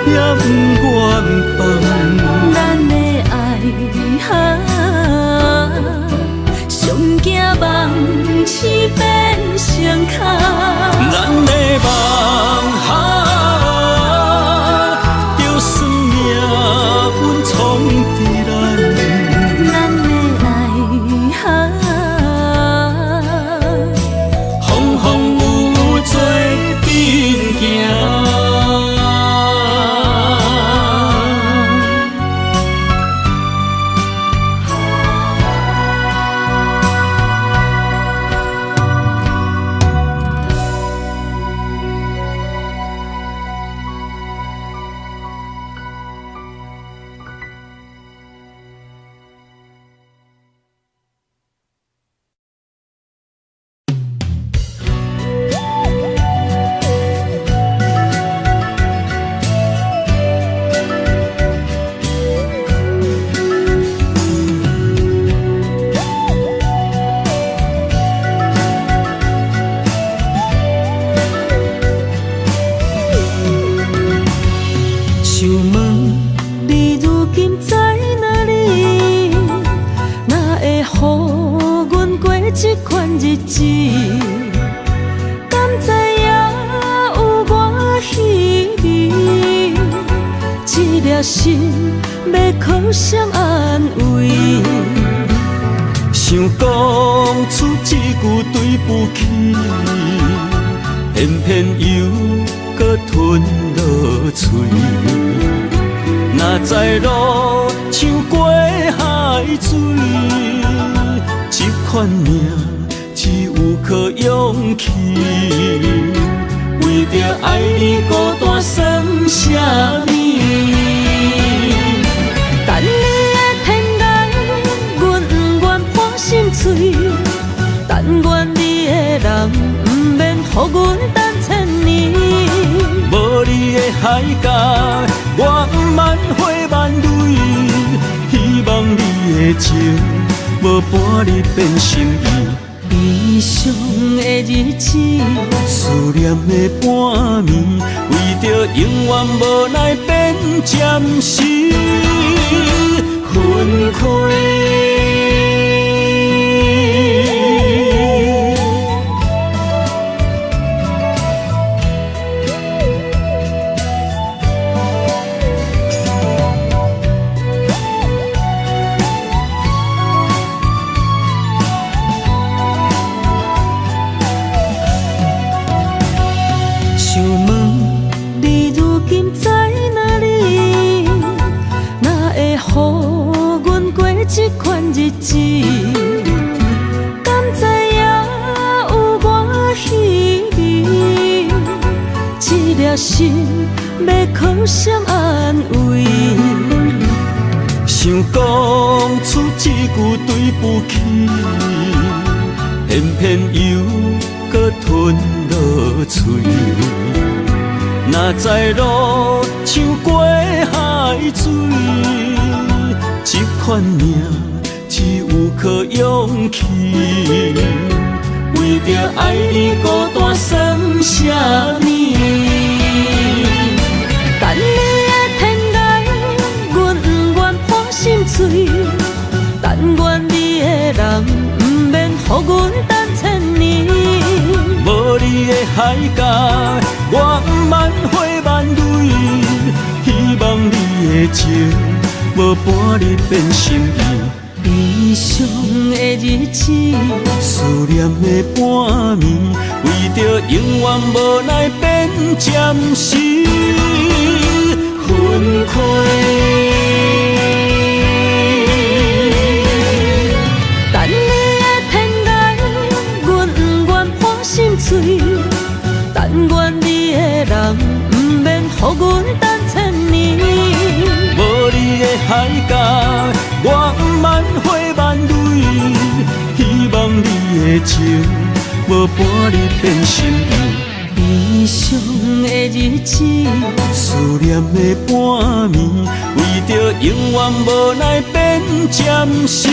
也不愿放。咱的爱哈，上惊梦痴变成空。咱的梦哈，就算命运闯伫咱，咱的爱哈，风风雨雨做阵行。想问你如今在哪里？哪会予阮过这款日子？敢知影有我稀微？这粒心要靠谁安慰？想讲出一句对不起，偏偏又搁吞落嘴。若知路像过海水，这款命只有靠勇气。为着爱你孤单算什么？等你的天涯，阮不愿破心碎。但愿你的人，不免予阮等千年。无你的海角，我万花万蕊。希望你的情，无半日变心意。悲伤的日子，思念的半暝，为着永远无奈变暂时分开。想问你如今在哪里？哪会予阮过这款日子？敢知影有我稀微？这粒心要靠谁安慰？想讲出一句对不起，偏偏又搁吞落嘴。若知路像过海水，这款命只有靠勇气。为着爱你孤单算什么？等你的天涯，阮不愿破心碎。但愿你的人，不免予阮等千年。无你的海角，我万花万蕊。希望你的情，无无半日变心意。悲伤的日子，思念的半暝，为着永远无奈变暂时分开。等你的天涯，阮不愿破心碎。但愿你的人，不免予阮等千年。无你的海角，我不万花万蕊。希望你的情，无半日变心意。悲伤的日子，思念的半暝，为着永远无奈变暂时